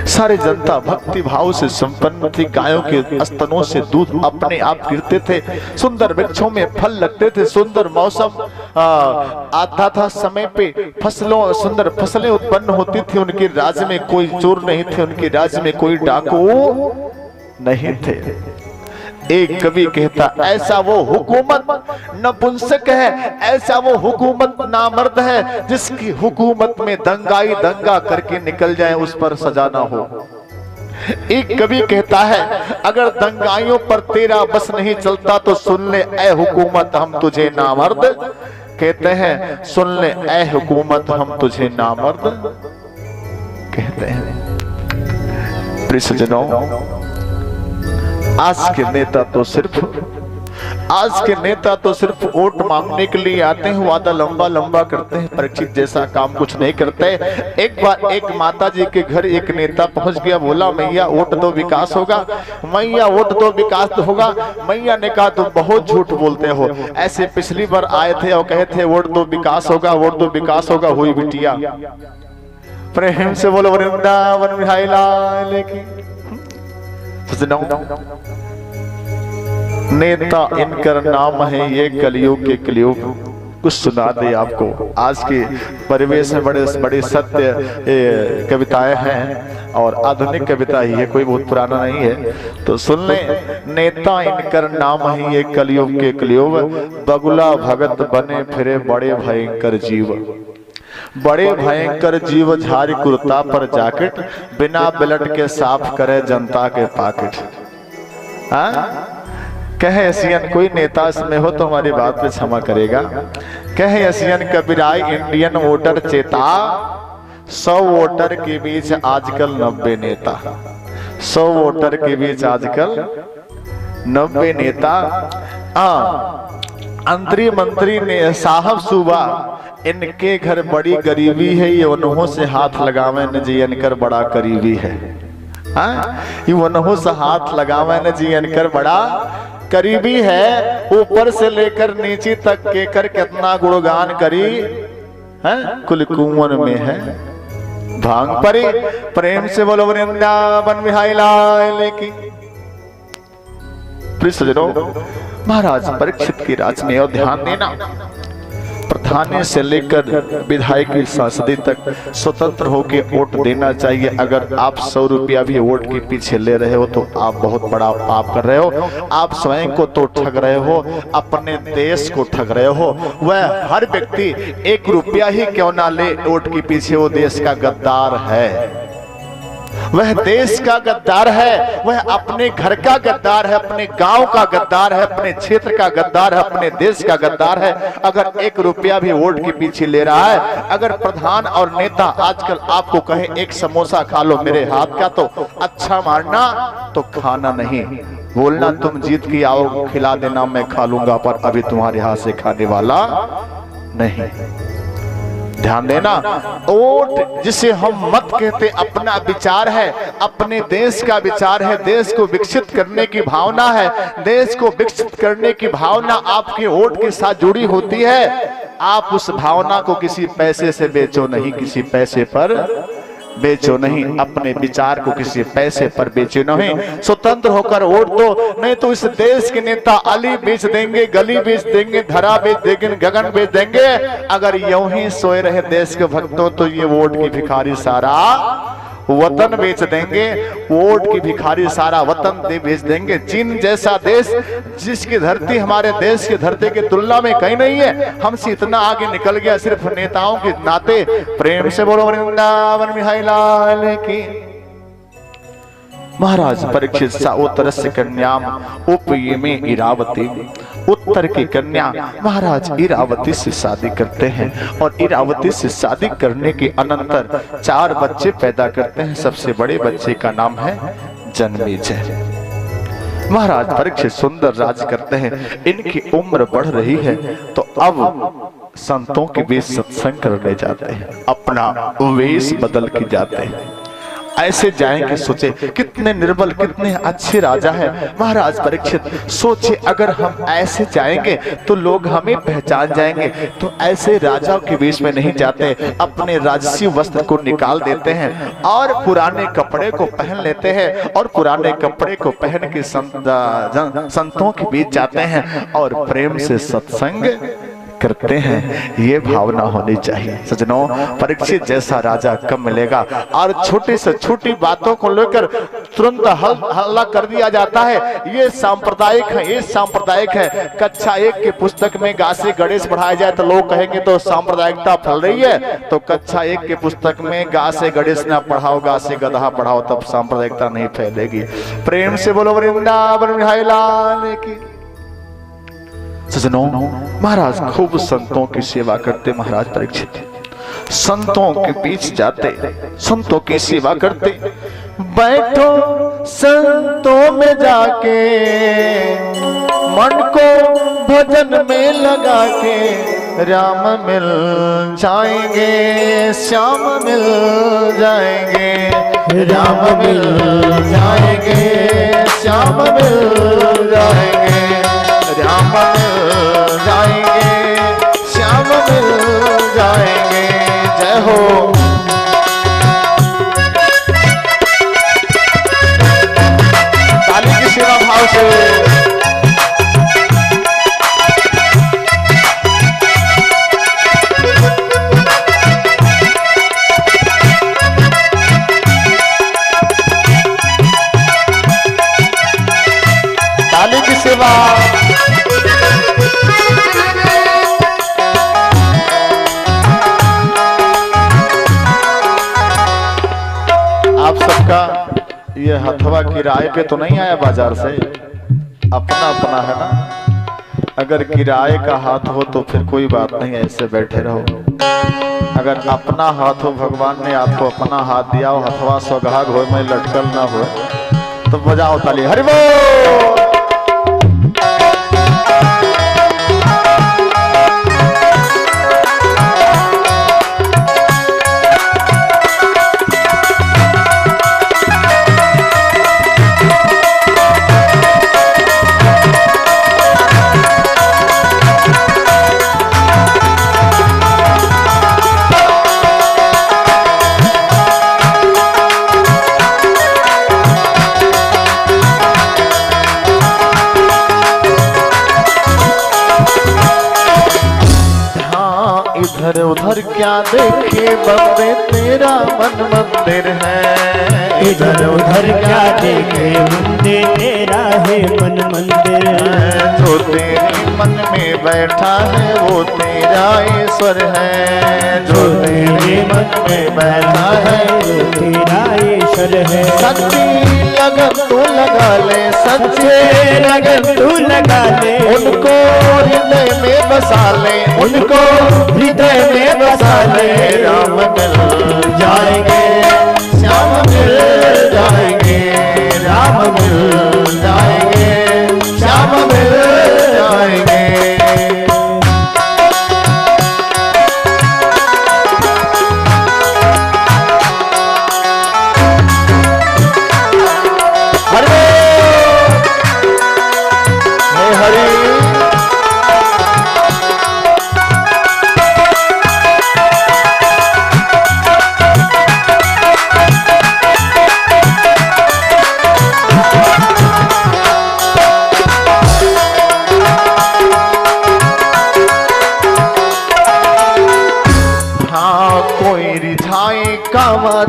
सारी जनता भक्ति भाव से संपन्न थी, गायों के स्तनों से दूध अपने आप गिरते थे, सुंदर वृक्षों में फल लगते थे, सुंदर मौसम आता था, समय पे सुंदर फसलें उत्पन्न होती थी। उनके राज्य में कोई चोर नहीं थे, उनके राज्य में कोई डाकू नहीं थे। एक कवि कहता, ऐसा वो हुकूमत नपुंसक है, ऐसा वो हुकूमत नामर्द है, जिसकी हुकूमत में दंगाई दंगा करके निकल जाए उस पर सजा ना हो। एक कवि कहता है, अगर दंगाइयों पर तेरा बस नहीं चलता तो सुन ले ऐ हुकूमत हम तुझे नामर्द कहते हैं, सुन ले ऐ हुकूमत हम तुझे नामर्द कहते हैं। प्रिय सज्जनों, आज के नेता तो सिर्फ वोट मांगने के लिए आते हैं, वादा लंबा लंबा करते हैं, परीक्षित जैसा काम कुछ नहीं करते। एक बार एक माता जी के घर एक नेता पहुंच गया, बोला मैया वोट दो विकास होगा, मैया वोट दो विकास होगा। मैया ने कहा तुम बहुत झूठ बोलते हो, ऐसे पिछली बार आए थे और कहे थे वोट दो विकास होगा, वोट दो विकास होगा, हुई बिटिया। प्रेम से बोलो वृंदावन बिहारी लाल की। नेता इनकर नाम है ये कलयुग के कलयुग। कुछ सुना दे आपको, आज के परिवेश में बड़े बड़े सत्य कविताएं हैं और आधुनिक कविता ही है, कोई बहुत पुराना नहीं है, तो सुन ले। नेता इनकर नाम है ये कलयुग के कलयुग, बगुला भगत बने फिरे बड़े भयंकर जीव, बड़े भयंकर जीव झारी कुर्ता पर जाकेट, बिना बिलट के साफ करे जनता के पाकेट। कहे एशियन, कोई नेता इसमें हो तो हमारी बात पे क्षमा करेगा। कहे एशियन कबीराई इंडियन वोटर चेता, 100 वोटर के बीच आजकल 90 नेता, 100 वोटर के बीच आजकल 90 नेता। अंतरी मंत्री ने साहब सूबा, इनके घर बड़ी गरीबी है, ये उन्हों से हाथ लगावे न जी इनकर बड़ा करीबी है। ये उन्हों से हाथ लगावे न जी इनकर बड़ा करीबी है, ऊपर से लेकर नीचे तक के कर कितना गुणगान करी है, कुल कुंवन में है भांग परी। प्रेम से बोलो वृंदावन बिहारी लाल की। महाराज परीक्षित की राज में और ध्यान देना, थाने से लेकर विधायकी सांसदी तक स्वतंत्र होकर वोट देना चाहिए। अगर आप 100 रुपया भी वोट के पीछे ले रहे हो तो आप बहुत बड़ा पाप कर रहे हो। आप स्वयं को तो ठग रहे हो, अपने देश को ठग रहे हो। वह हर व्यक्ति 1 रुपया ही क्यों ना ले वोट के पीछे, वो देश का गद्दार है, वह देश का गद्दार है, वह अपने घर का गद्दार है, अपने गांव का गद्दार है, अपने क्षेत्र का गद्दार है, अपने देश का गद्दार है। अगर 1 रुपया भी वोट के पीछे ले रहा है, अगर प्रधान और नेता आजकल आपको कहे 1 समोसा खा लो मेरे हाथ का, तो अच्छा मानना, तो खाना नहीं, बोलना तुम जीत के आओ, खिला देना मैं खा लूंगा, पर अभी तुम्हारे हाथ से खाने वाला नहीं। ध्यान देना, वोट जिसे हम मत कहते अपना विचार है, अपने देश का विचार है, देश को विकसित करने की भावना है। देश को विकसित करने की भावना आपके वोट के साथ जुड़ी होती है। आप उस भावना को किसी पैसे से बेचो नहीं, किसी पैसे पर बेचो नहीं, अपने विचार को किसी पैसे पर बेचो नहीं। स्वतंत्र होकर वोट दो, नहीं तो इस देश के नेता अली बेच देंगे, गली बेच देंगे, धरा बेच देंगे, गगन बेच देंगे। अगर यूं ही सोए रहे देश के भक्तों तो ये वोट की भिखारी सारा वतन बेच देंगे, वोट की भिखारी सारा वतन बेच देंगे। चीन जैसा देश, जिसकी धरती हमारे देश की धरती की तुलना में कहीं नहीं है, हमसे इतना आगे निकल गया सिर्फ नेताओं के नाते। प्रेम से बोलो वृंदावन बिहारी लाल की। महाराज परीक्षित सा उत्तरस्य कन्याम उपयमे इरावती, उत्तर की कन्या महाराज इरावती से शादी करते हैं और इरावती से शादी करने के अनंतर 4 बच्चे पैदा करते हैं। सबसे बड़े बच्चे का नाम है जन्मेजय। महाराज परीक्षित सुंदर राज करते हैं, इनकी उम्र बढ़ रही है तो अब संतों के बीच सत्संग करने जाते हैं, अपना वेश बदल के जाते हैं। ऐसे जाएंगे, सोचे कितने निर्बल, कितने अच्छे राजा हैं। महाराज परीक्षित सोचे अगर हम ऐसे जाएंगे तो लोग हमें पहचान जाएंगे, तो ऐसे राजाओं के वेश में नहीं जाते, अपने राजसी वस्त्र को निकाल देते हैं और पुराने कपड़े को पहन लेते हैं और पुराने कपड़े को पहन के संतों के बीच जाते हैं और प्रेम से सत्संग करते हैं। ये भावना होनी चाहिए सज्जनों। परीक्षित जैसा राजा कब मिलेगा। और छोटी से छोटी बातों को लेकर तुरंत हल्ला कर दिया जाता है। ये सांप्रदायिक है, ये सांप्रदायिक है। कक्षा 1 की पुस्तक में गा से गणेश पढ़ाया जाए तो लोग कहेंगे तो सांप्रदायिकता फैल रही है, तो कक्षा 1 की पुस्तक में गा से गणेश ना पढ़ाओ, गा से गधा पढ़ाओ, तब सांप्रदायिकता नहीं फैलेगी। प्रेम से बोलो वृंदावन बिहारी लाल की। सज्जनों, महाराज खूब संतों की सेवा करते। महाराज परीक्षित संतों के बीच जाते, संतों की सेवा करते। बैठो संतों में जाके, मन को भजन में लगा के, राम मिल जाएंगे, श्याम मिल जाएंगे, राम मिल जाएंगे, श्याम मिल जाएंगे, राम मिल जाएंगे, श्याम मिल जाएंगे। जय हो। ताली की सेवा भाव से। ताली की सेवा। आप सबका ये हथवा किराए पे तो नहीं आया बाजार से, अपना अपना है ना। अगर किराए का हाथ हो तो फिर कोई बात नहीं, ऐसे बैठे रहो। अगर अपना हाथ हो, भगवान ने आपको अपना हाथ दिया हो, हथवा सौगाग हो में लटकल ना हो, तो बजाओ ताली। हरि बोल। क्या देखे बम्बे तेरा मन मंदिर है। इधर उधर क्या देखे मंदिर तेरा है मन मंदिर। जो तेरे मन में बैठा है वो तेरा ईश्वर है। जो तेरे मन में बैठा है वो तेरा ईश्वर है। सच्ची लगन तू लगा ले, सच्चे लगन तू लगा ले, उनको हृदय में बसा ले, उनको हृदय में बसा ले। राम मिल जाएंगे, श्याम मिल जाएंगे, राम मिल जाएंगे, श्याम मिल जाएंगे।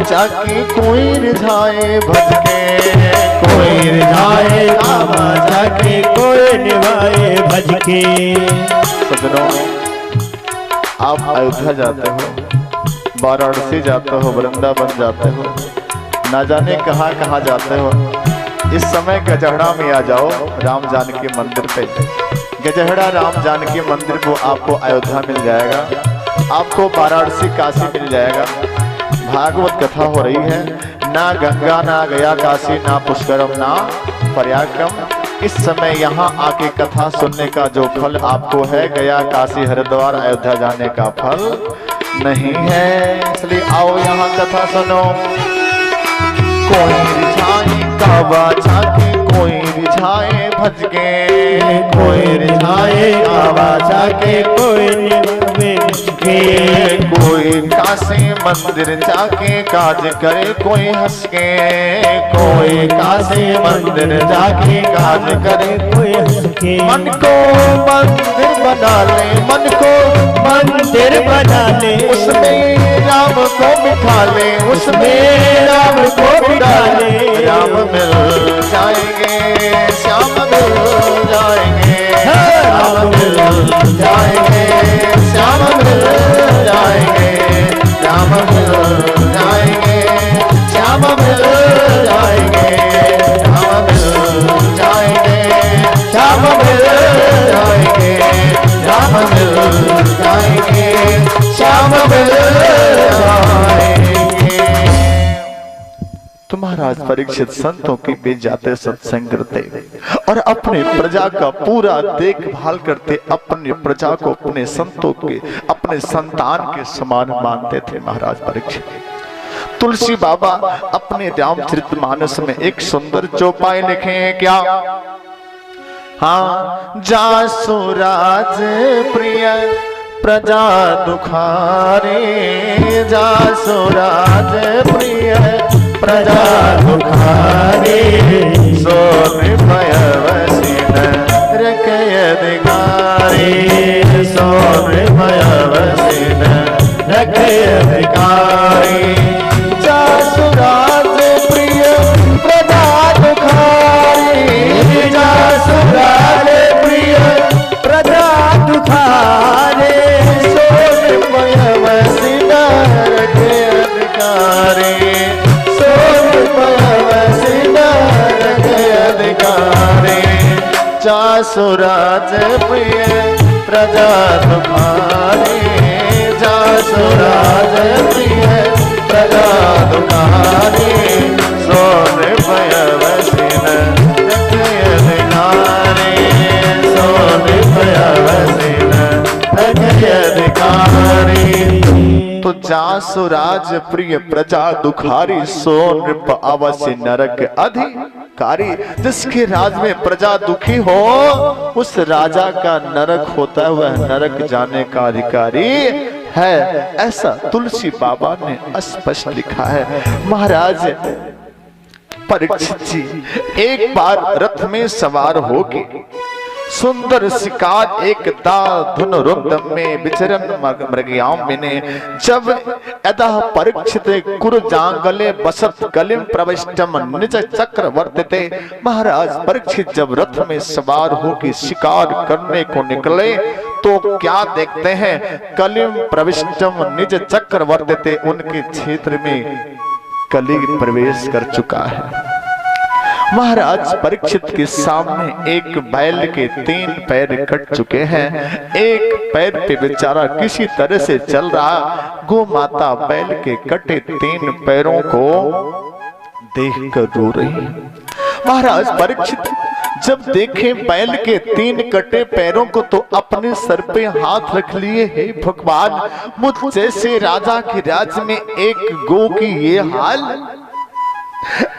जाके कोई रिझाए भटके, कोई रिझाए कामा जाके कोई निभाए भजके। सजनों, आप अयोध्या जाते हो, वाराणसी जाते हो, वृंदावन जाते हो, ना जाने कहाँ कहाँ जाते हो। इस समय गजहड़ा में आ जाओ, राम जानकी मंदिर पे। गजहड़ा राम जानकी मंदिर को आपको अयोध्या मिल जाएगा, आपको वाराणसी काशी मिल जाएगा। भागवत कथा हो रही है, ना गंगा ना गया काशी, ना पुष्करम ना प्रयागम। इस समय यहाँ आके कथा सुनने का जो फल आपको है, गया काशी हरिद्वार अयोध्या जाने का फल नहीं है। इसलिए आओ यहाँ कथा सुनो। कोई रिझाए काबा जाके, कोई रिझाए भजके, कोई रिझाए काबा जाके, कोई निभाए भजके। कोई काशी मंदिर जाके काज करे कोई हंस के, कोई काशी मंदिर जाके काज करे कोई हंस के। मन को मंदिर बना ले, मन को मंदिर बना ले, उसमें राम को बिठा ले, उसमें राम को बिठा ले। राम मिल जाएंगे, श्याम मिल जाएंगे, राम मिल जाएंगे, श्याम मिल जाएंगे, राम मिल जाएंगे, श्याम मिल जाएंगे, राम मिल जाएंगे, श्याम मिल जाएंगे, राम मिल जाएंगे, श्याम मिल जाएंगे। तो महाराज परीक्षित संतों के बीच जाते सत्संग करते और अपने प्रजा का पूरा देखभाल करते, अपने प्रजा को अपने संतों के, अपने संतान के समान मानते थे महाराज परीक्षित। तुलसी बाबा अपने रामचरितमानस में एक सुंदर चौपाई लिखे हैं क्या? हाँ, जासुराज प्रिय प्रजा दुखारे, जासुराज प्रिय प्रजा दुखारे, सो निर्भय वसीन रखय अधिकारी, सो निर्भय वसीन रखय अधिकारी। जासुराज प्रिय प्रजा दुखारे, जासुराज प्रिय प्रजा दुखारे, सो निर्भय वसीन रखय अधिकारी, जासुराज प्रिय प्रजा दुखारे, जासुराज प्रिय प्रजा दुखारे, सो निर्भय वसीन रखय अधिकारी, सो निर्भय वसीन रखय अधिकारी। तो जासुराज प्रिय प्रजा दुखारी, सो नृप अवश्य नरक अधिकारी। जिसके राज में प्रजा दुखी हो, उस राजा का नरक होता है, वह नरक जाने का अधिकारी है। ऐसा तुलसी बाबा ने स्पष्ट लिखा है। महाराज परीक्षित जी एक बार रथ में सवार होके सुंदर शिकार एक धुन रुद्र में विचरन मृगयाम मिने जब अतः परीक्षित कुरजांगले बसत गलिम प्रविष्टम निज चक्र वर्तते। महाराज परीक्षित जब रथ में सवार होकर शिकार करने को निकले तो क्या देखते हैं, कलिम प्रविष्टम निज चक्र वर्तते, उनके क्षेत्र में कली प्रवेश कर चुका है। महाराज परीक्षित के सामने एक बैल के 3 पैर कट चुके हैं, एक पैर पे बेचारा किसी तरह से चल रहा। गो माता बैल के कटे 3 पैरों को देखकर रो रही। महाराज परीक्षित जब देखे बैल के 3 कटे पैरों को तो अपने सर पे हाथ रख लिए, हे भगवान, मुझ जैसे राजा के राज्य में एक गो की ये हाल,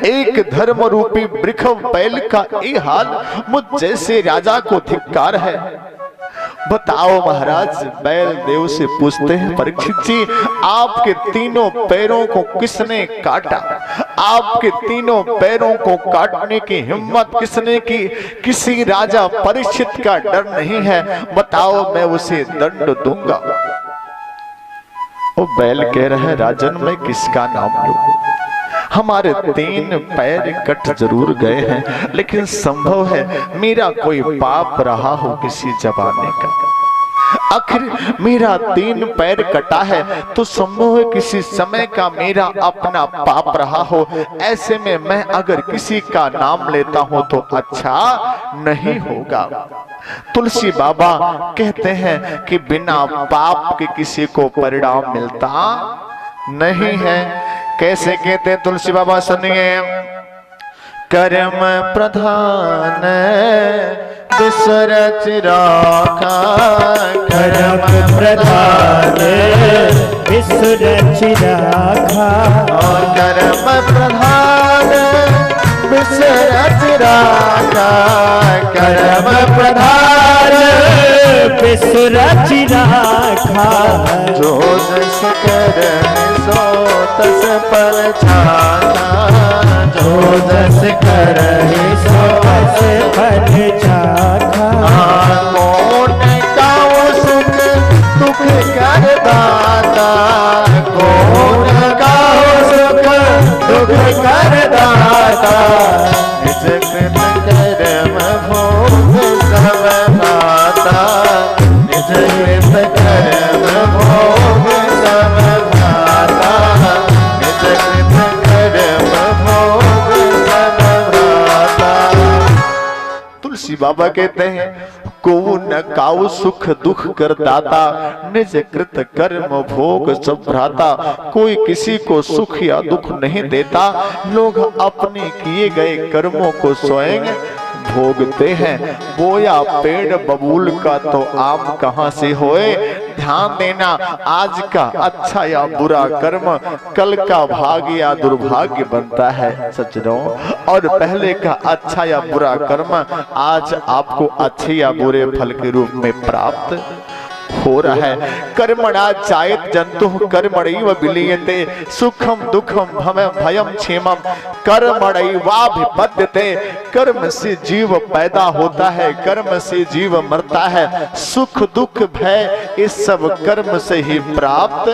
एक धर्म रूपी वृक्ष बैल का ये हाल, मुझ जैसे राजा को धिक्कार है। बताओ महाराज, बैल देव से पूछते हैं, परीक्षित जी आपके 3 पैरों को किसने काटा, आपके 3 पैरों को काटने की हिम्मत किसने की, किसी राजा परीक्षित का डर नहीं है, बताओ मैं उसे दंड दूंगा। वो बैल कह रहे हैं, राजन मैं किसका नाम लूं, हमारे 3 पैर कट जरूर गए हैं, लेकिन संभव है मेरा कोई पाप रहा हो किसी जमाने का। आखिर मेरा 3 पैर कटा है तो संभव है किसी समय का मेरा अपना पाप रहा हो। ऐसे में मैं अगर किसी का नाम लेता हूं तो अच्छा नहीं होगा। तुलसी बाबा कहते हैं कि बिना पाप के किसी को परिणाम मिलता नहीं है। कैसे कहते तुलसी बाबा, सुनिए, कर्म प्रधान विसरच राखा, कर्म प्रधान विसरच राखा, कर्म प्रधान विसरच राखा, कर्म प्रधान विसरच राखा, जो जस कर्म सो तस पर छाना, जो जस करहि सो तस पर छाना। कौन काऊ सुख दुख कर दाता, कौन काऊ सुख दुख कर दाता, निज कृत कर्म भोग सब भाता, निज कृत कर्म भोग सब भाता, निज कृत कर्म भोग सब भाता। तुलसी बाबा कहते हैं, को न काऊ सुख दुख कर दाता, निज कृत कर्म भोग सब भ्राता। कोई किसी को सुख या दुख नहीं देता, लोग अपने किए गए कर्मों को स्वयं भोगते हैं। बोया पेड़ बबूल का तो आम कहां से होए, ध्यान देना, आज का अच्छा या बुरा कर्म कल का भाग्य या दुर्भाग्य बनता है सज्जनों। और पहले का अच्छा या बुरा कर्म आज आपको अच्छे या बुरे फल के रूप में प्राप्त हो रहा है। कर्मणा चायत जंतु कर्मणैव विलीयते, सुखम दुखम भयम क्षेमम कर्मणैवाभिपद्यते। कर्म से जीव पैदा होता है, कर्म से जीव मरता है। सुख दुख भय इस सब कर्म से ही प्राप्त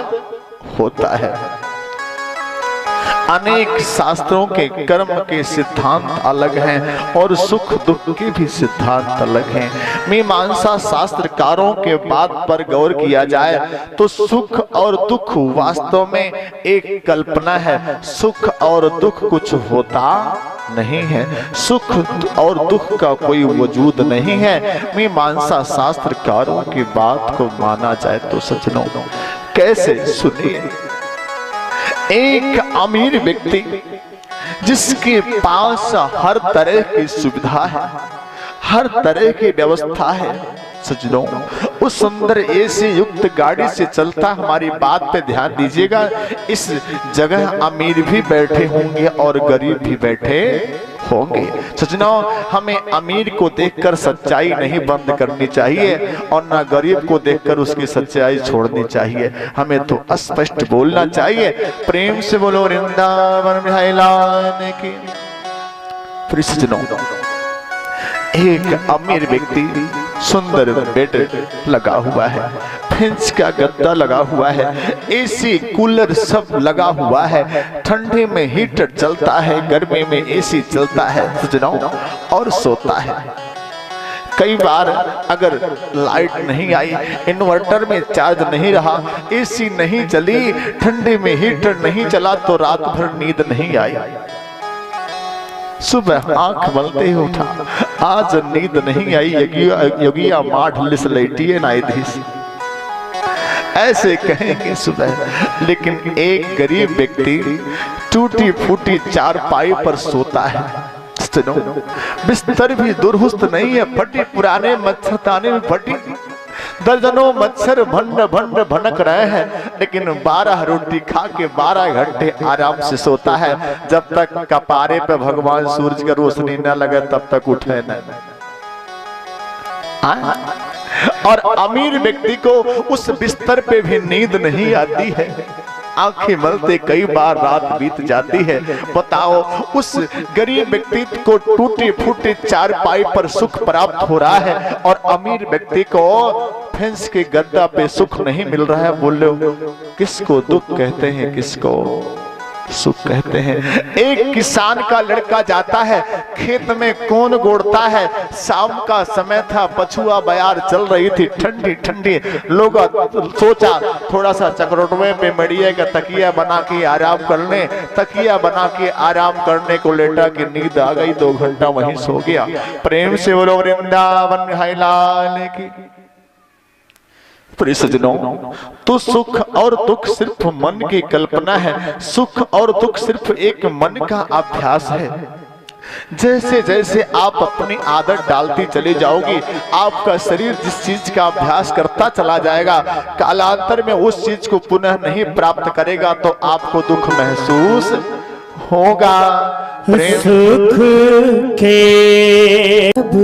होता है। अनेक शास्त्रों के कर्म के सिद्धांत अलग हैं और सुख दुख के भी सिद्धांत अलग हैं। मीमांसा शास्त्रकारों के बात पर गौर किया जाए तो सुख और दुख वास्तव में एक कल्पना है। सुख और दुख कुछ होता नहीं है, सुख और दुख का कोई वजूद नहीं है। मीमांसा शास्त्रकारों की बात को माना जाए तो सज्जनों, कैसे सुनिए, एक अमीर व्यक्ति जिसके पास हर तरह की सुविधा है, हर तरह की व्यवस्था है सज्जनों, उस सुंदर एसी युक्त गाड़ी से चलता। हमारी बात पे ध्यान दीजिएगा, इस जगह अमीर भी बैठे होंगे और गरीब भी बैठे होंगे सज्जनों। हमें अमीर को देखकर सच्चाई नहीं बंद करनी चाहिए और ना गरीब को देखकर उसकी सच्चाई छोड़नी चाहिए। हमें तो स्पष्ट बोलना चाहिए। प्रेम से बोलो वृंदावन बिहारी लाल की। सज्जनों, एक अमीर व्यक्ति सुंदर बेड लगा हुआ है, फिंच का गद्दा लगा हुआ है, एसी कूलर सब लगा हुआ है, ठंडे में हीटर चलता है, गर्मी में एसी चलता है सजनों, और सोता है। कई बार अगर लाइट नहीं आई, इन्वर्टर में चार्ज नहीं रहा, एसी नहीं चली, ठंडे में हीटर नहीं चला तो रात भर नींद नहीं आई। सुबह आंख मलते ही उठा, आज नींद नहीं आई, योगिया माठ लिस लेटिए नाइधीस, ऐसे कहेंगे सुबह। लेकिन एक गरीब व्यक्ति टूटी फूटी चारपाई पर सोता है, बिस्तर भी दुरुस्त नहीं है, फटी पुराने मच्छरदानी में फटी, दर्जनों मच्छर भंड भंड भनक रहे हैं, लेकिन 12 रोटी खा के 12 घंटे आराम से सोता है। जब तक कपारे पे भगवान सूरज की रोशनी न लगे तब तक उठे न। और अमीर व्यक्ति को उस बिस्तर पे भी नींद नहीं आती है, आंखें मलते कई बार रात बीत जाती है। बताओ, उस गरीब व्यक्ति को टूटे फूटे चारपाई पर सुख प्राप्त हो रहा है और अमीर व्यक्ति को फेंस के गद्दा पे सुख नहीं मिल रहा है। बोलो, किसको दुख कहते हैं, किसको सुख कहते हैं? एक किसान का लड़का जाता है खेत में, कौन गोड़ता है, शाम का समय था, पछुआ बयार चल रही थी, ठंडी ठंडी। लोग सोचा थोड़ा सा चकरोटवे पे मड़िए का तकिया बना के आराम कर ले, तकिया बना के आराम करने को लेटा कि नींद आ गई, 2 घंटा वहीं सो गया। प्रेम से बोलो वृंदावन हाय लाल की। सजनों, तो सुख और दुख सिर्फ मन की कल्पना है, सुख और दुख सिर्फ एक मन का अभ्यास है। जैसे जैसे आप अपनी आदत डालती चली जाओगी, आपका शरीर जिस चीज का अभ्यास करता चला जाएगा, कालांतर में उस चीज को पुनः नहीं प्राप्त करेगा तो आपको दुख महसूस होगा। सुख के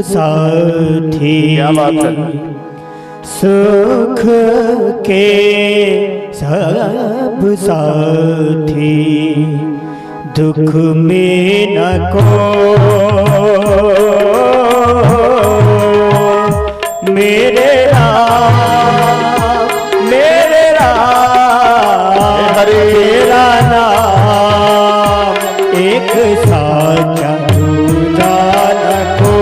साथी, क्या बात है, सुख के सब साथी, दुख में न को मेरे राम, मेरे राम, तेरा नाम एक साचा दूजा न को।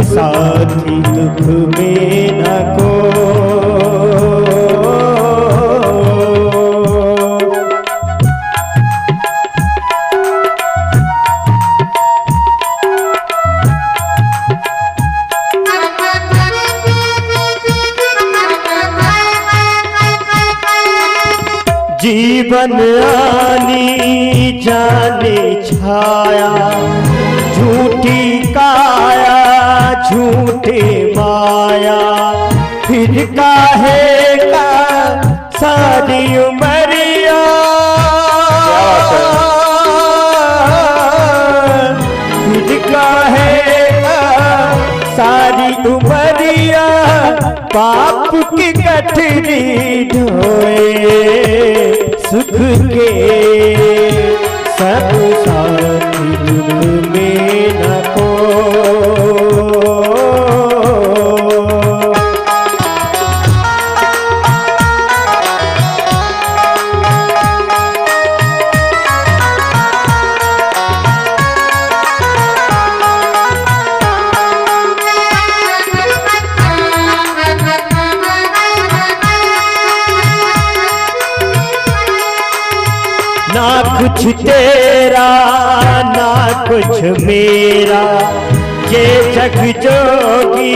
साथी दुख में न को। जीवन आनी जाने छाया, झूठी काया झूठे माया, फिर काहे का सारी उमरिया, फिर काहे का सारी उमरिया, पाप की कठिनी ढोए, सुख के सब साथी दुख में न को। ना कुछ तेरा ना कुछ मेरा, ये जग जोगी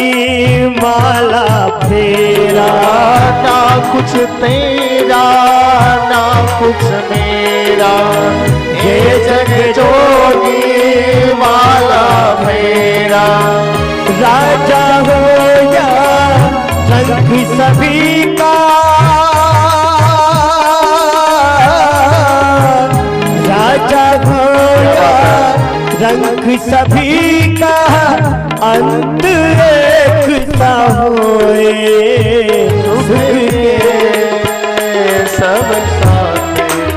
माला फेरा। ना कुछ तेरा ना कुछ मेरा, ये जग जोगी माला फेरा। राजा हो या रंग सभी का, राजा हो या रंग सभी का, अंत एक सा होए, सुख के सब साथी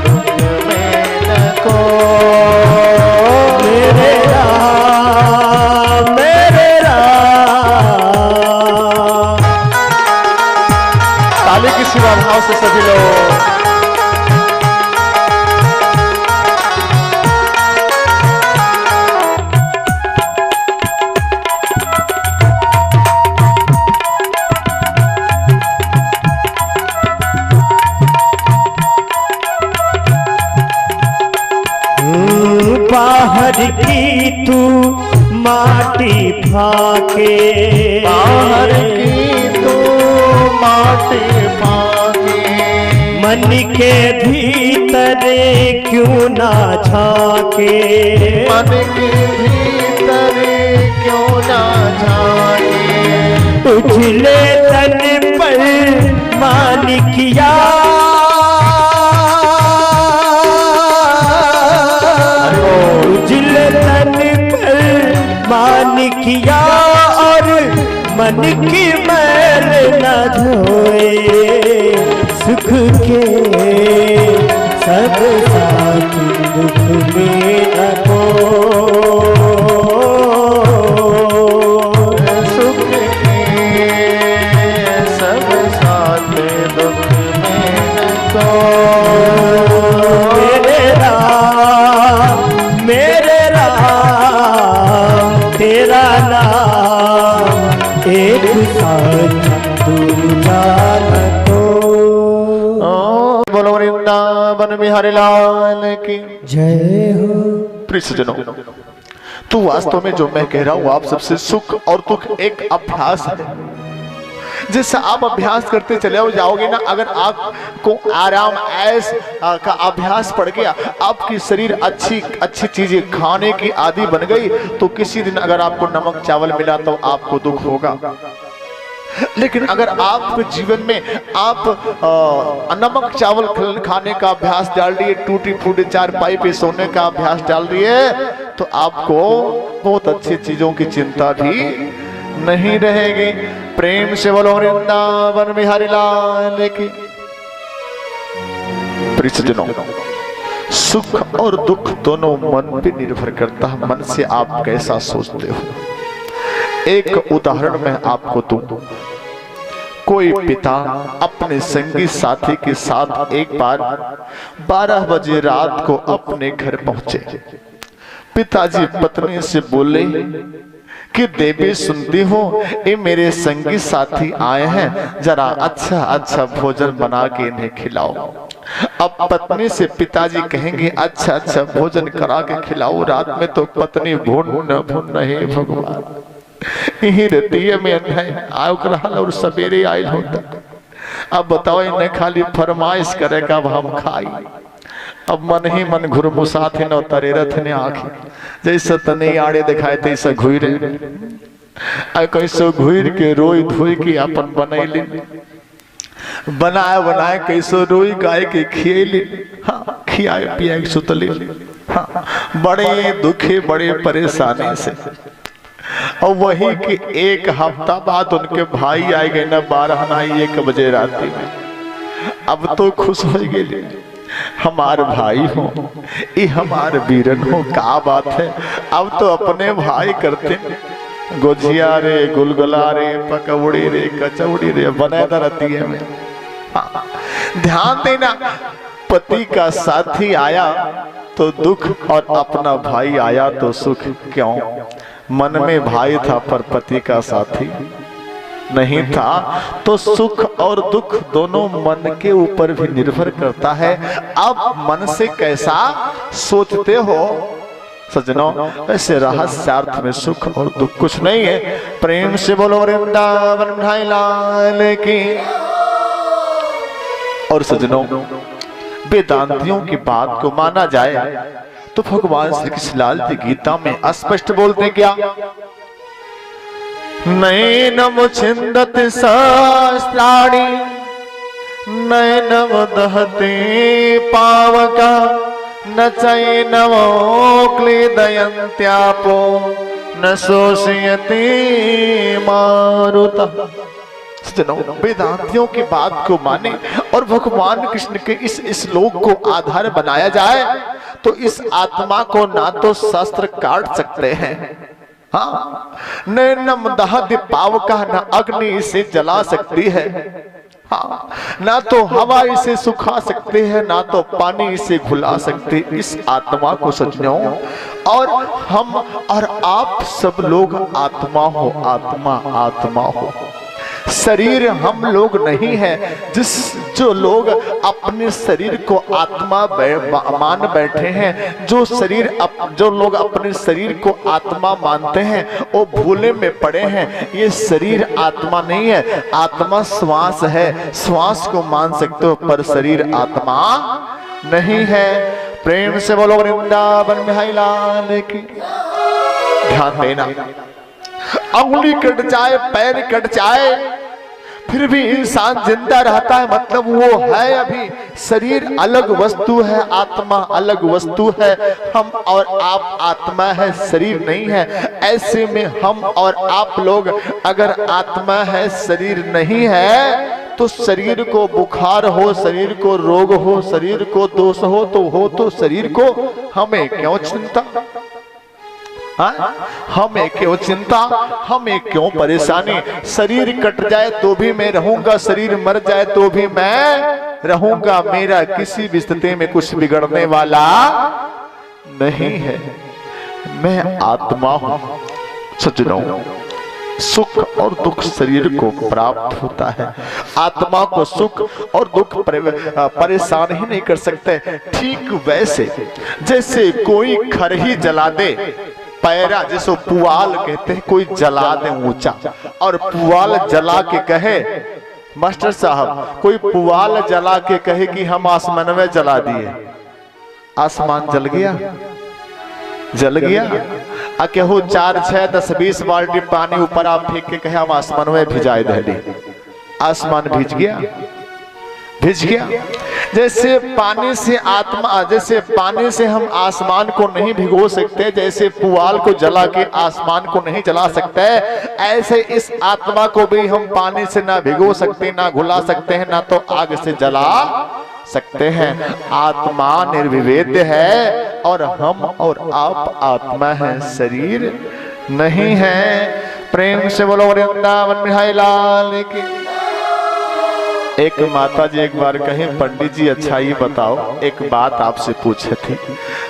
पास सभी लोग। बाहर की तू माटी फाके, बाहर की तू माटी फाके, मन के भीतर क्यों ना झाके, मन के भीतर क्यों ना झाके, उजले तन पर मानिकिया, उजले तन पर मानिकिया और मन की मैल न धोए, सुख के सब साथी दुख में न खो, सुख के सब साथ दुख में न खो। मेरे राम तेरा नाम एक साथ दूजा न को। बोलो वृंदावन बिहारी लाल की जय हो। प्रिय सज्जनों, तो वास्तव में जो मैं कह रहा हूं आप सबसे, सुख और दुख एक अभ्यास है। जैसे आप अभ्यास करते चले जाओगे ना, अगर आपको आराम ऐश का अभ्यास पड़ गया, आपकी शरीर अच्छी अच्छी चीजें खाने की आदि बन गई, तो किसी दिन अगर आपको नमक चावल मिला तो आपको दुख होगा। लेकिन अगर आप जीवन में आप नमक चावल खाने का अभ्यास डाल दिए, टूटी फूटी चारपाई पे सोने का अभ्यास डाल दिए, तो आपको बहुत अच्छी चीजों की चिंता भी नहीं रहेगी। प्रेम से बोलो वृंदावन बिहारी लाल की। प्रिय सज्जनों, सुख और दुख दोनों मन पे निर्भर करता है, मन से आप कैसा सोचते हो। एक उदाहरण मैं आपको दूं। कोई पिता अपने संगी साथी के साथ एक बार 12 बजे रात को अपने घर पहुंचे। पिताजी पत्नी से बोले कि देवी सुनती हो, ये मेरे संगी साथी आए हैं, जरा अच्छा अच्छा भोजन बना के इन्हें खिलाओ। अब पत्नी से पिताजी कहेंगे अच्छा अच्छा भोजन करा के खिलाओ। रात में तो पत्नी भून रहे भगवान यही रहती है, मैं और सवेरे आयल होता। अब बताओ, इन्हें खाली फरमाइश करेगा अब हम खाई। अब मन ही मन घुरमुसा थे न तरे रथ ने आखी, जैसे तने आड़े दिखाए तैसा घुरे कैसो घुर के रोई धोई के अपन बनैली, बनाए बनाए कैसो रोई गाय के खियली। हाँ, खियाए पिया सुतली। हाँ, बड़े दुखे बड़े परेशानी से। और वही कि एक हफ्ता बाद उनके भाई आए गए ना 12 ना 1 बजे रात में। अब तो खुश हो गए, हमारे भाई हो, ये हमारे वीरन हो, क्या बात है। अब तो अपने भाई करते गोजिया रे, गुलगुला रे, पकौड़ी रे, कचौड़ी रे बनाता रहती है में। हाँ, ध्यान देना, पति का साथी आया तो दुख और अपना भाई आया तो सुख। क्यों? मन में भाई था पर पति का साथी नहीं था। तो सुख और दुख दोनों मन के ऊपर भी निर्भर करता है। अब मन से कैसा सोचते हो सज्जनों, ऐसे रहस्यार्थ में सुख और दुख कुछ नहीं है। प्रेम से बोलो वृंदावन बिहारी लाल की। और सज्जनों, वेदांतियों की बात को माना जाए तो भगवान श्री कृष्ण लाल जी गीता में स्पष्ट बोलते क्या? नैनम छिंदति सहस्राणि नैनम दहते पावका न चैनमो क्लेदयन्त्यापो न शोषयति मारुतः। वेदांतियों की बात को माने और भगवान कृष्ण के इस श्लोक को आधार बनाया जाए तो इस आत्मा को ना तो शस्त्र काट सकते हैं, हाँ, नैनम दहति पावका, न अग्नि इसे जला सकती है, हाँ, ना तो हवा इसे सुखा सकते हैं, ना तो पानी इसे घुला सकते इस आत्मा को सज्जनों। और हम और आप सब लोग आत्मा हो, आत्मा आत्मा हो। शरीर हम लोग नहीं है। जो लोग अपने शरीर को आत्मा मान बैठे हैं, जो लोग अपने शरीर को आत्मा मानते हैं, वो भूले में पड़े हैं। ये शरीर आत्मा नहीं है, आत्मा श्वास है। श्वास को मान सकते हो पर शरीर आत्मा नहीं है। प्रेम से बोलो वृंदावन बिहारी लाल की। ध्यान देना, अंगुली कट जाए, पैर कट जाए, फिर भी इंसान जिंदा रहता है, मतलब वो है अभी। शरीर अलग वस्तु है, आत्मा अलग वस्तु है। हम और आप आत्मा है, शरीर नहीं है। ऐसे में हम और आप लोग अगर आत्मा है, शरीर नहीं है, तो शरीर को बुखार हो, शरीर को रोग हो, शरीर को दोष हो तो शरीर को हमें क्यों चिंता? हमें क्यों चिंता, हमें क्यों परेशानी? शरीर कट जाए तो भी मैं रहूंगा, शरीर मर जाए तो भी मैं रहूंगा। मेरा किसी भी स्थिति में कुछ बिगड़ने वाला नहीं है। मैं आत्मा हूं सज्जनों। सुख और दुख शरीर को प्राप्त होता है। आत्मा को सुख और दुख परेशान ही नहीं कर सकते। ठीक वैसे जैसे कोई खरही जला दे, पैरा जिसको पुआल कहते हैं, कोई जला दे ऊंचा, और पुआल जला के कहे, मास्टर साहब कोई पुआल जला के कहे कि हम आसमान में जला दिए, आसमान जल गया? जल गया? केहू 4, 6, 10, 20 बाल्टी पानी ऊपर आप फेंक के कहे हम आसमान में भिजाए दे, आसमान भिज गया? भिज गया। जैसे पानी से आत्मा, जैसे पानी से हम आसमान को नहीं भिगो सकते, जैसे पुआल को जला के आसमान को नहीं जला सकते, ऐसे इस आत्मा को भी हम पानी से ना भिगो सकते, ना घुला सकते हैं, ना तो आग से जला सकते हैं। आत्मा निर्विवेद्य है और हम और आप आत्मा है, शरीर नहीं है। प्रेम से बोलो वृंदावन बिहारी लाल की। एक माता जी एक बार कहीं, पंडित जी अच्छा ही बताओ, एक बात आपसे पूछे थी।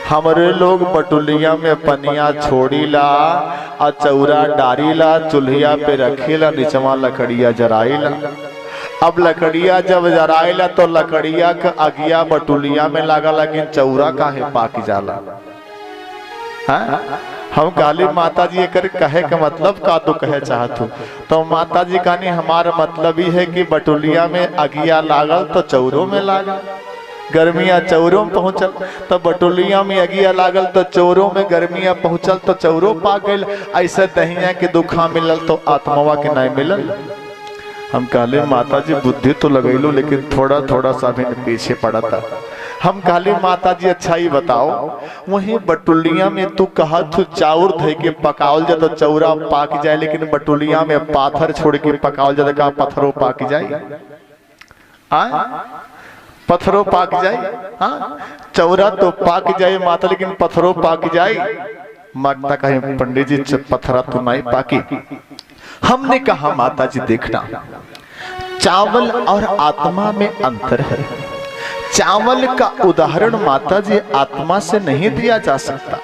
हमारे लोग बटुलिया में पनिया छोड़ीला और चौरा डारीला, चूल्हिया पे रखीला, निचवा लकड़िया जराईला। अब लकड़िया जब जराईला तो लकड़िया का अगिया बटुलिया में लगा, लेकिन चौरा काहे पाक जाला? हम काली माता जी कर कहे का मतलब का तो कहे चाहत हूँ, तो माता जी कहनी हमारा मतलब ही है कि बटुलिया में अगिया लागल तो चौरों में लागल। गर्मिया चौरों में पहुंचल तो बटुलिया में अगिया लागल, तो चौरों में गर्मिया पहुंचल तो चौरों पा गए। ऐसे दहिया के दुखा मिलल तो आत्मावा के नहीं मिलल। हम काली माता जी बुद्धि तो लगैलो, लेकिन थोड़ा थोड़ा सा भी पीछे पड़ा था। हम काली माता जी अच्छा ही बताओ, वहीं बटुलिया में तू कहा तू चाउर धे के पकावल जाए तो चौरा पाक जाए, लेकिन बटुलिया में पाथर छोड़ के पकावल जाए का पत्थरों पाक जाए? पत्थरों पाक जाए? चौरा तो पाक जाए माता, लेकिन पत्थरों पाक जाए? माता कहे पंडित जी पत्थरा तो नहीं पाकी। हमने कहा माता जी देखना, चावल और आत्मा में अंतर है। चावल का उदाहरण माता जी आत्मा से नहीं दिया जा सकता।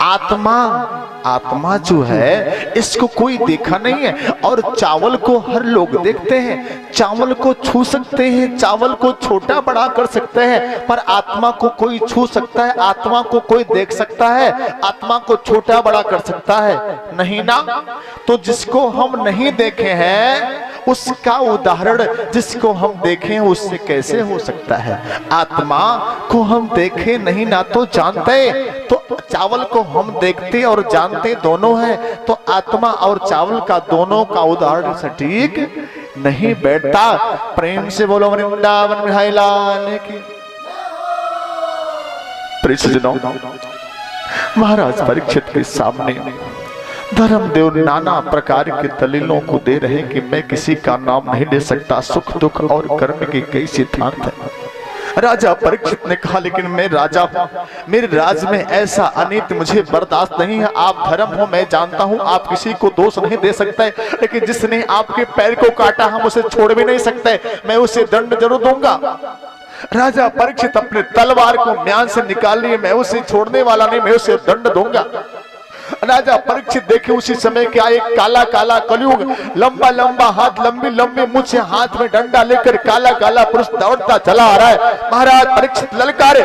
आत्मा जो है इसको कोई देखा नहीं है, और चावल को हर लोग देखते हैं। चावल को छू सकते हैं, चावल को छोटा बड़ा कर सकते हैं, पर आत्मा को कोई छू सकता है? आत्मा को कोई देख सकता है? आत्मा को छोटा बड़ा कर सकता है? नहीं ना। तो जिसको हम नहीं देखे हैं उसका उदाहरण जिसको हम देखें उससे कैसे हो सकता है? आत्मा को हम देखे नहीं ना तो जानते, तो चावल को हम देखते और जानते दोनों हैं, तो आत्मा और चावल का दोनों का उदाहरण सटीक नहीं बैठता। प्रेम से बोलो वृंदावन बिहारी लाल की। प्रियजनों, महाराज परीक्षित के सामने धर्मदेव नाना प्रकार के दलीलों को दे रहे कि मैं किसी का नाम नहीं ले सकता। सुख दुख और कर्म के कई सिद्धांत हैं। राजा परीक्षित ने कहा लेकिन मैं राजा हूं, मेरे राज में ऐसा अनीति मुझे बर्दाश्त नहीं है। आप धर्म हो, मैं जानता हूं, आप किसी को दोष नहीं दे सकते, लेकिन जिसने आपके पैर को काटा हम उसे छोड़ भी नहीं सकते, मैं उसे दंड जरूर दूंगा। राजा परीक्षित अपने तलवार को म्यान से निकाल लिए, मैं उसे छोड़ने वाला नहीं, मैं उसे दंड दूंगा। राजा परीक्षित देखे उसी समय क्या एक काला काला कलयुग, लंबा लंबा हाथ, लंबी लंबी मुझे हाथ में डंडा लेकर काला काला पुरुष दौड़ता चला आ रहा है। महाराज परीक्षित ललकारे,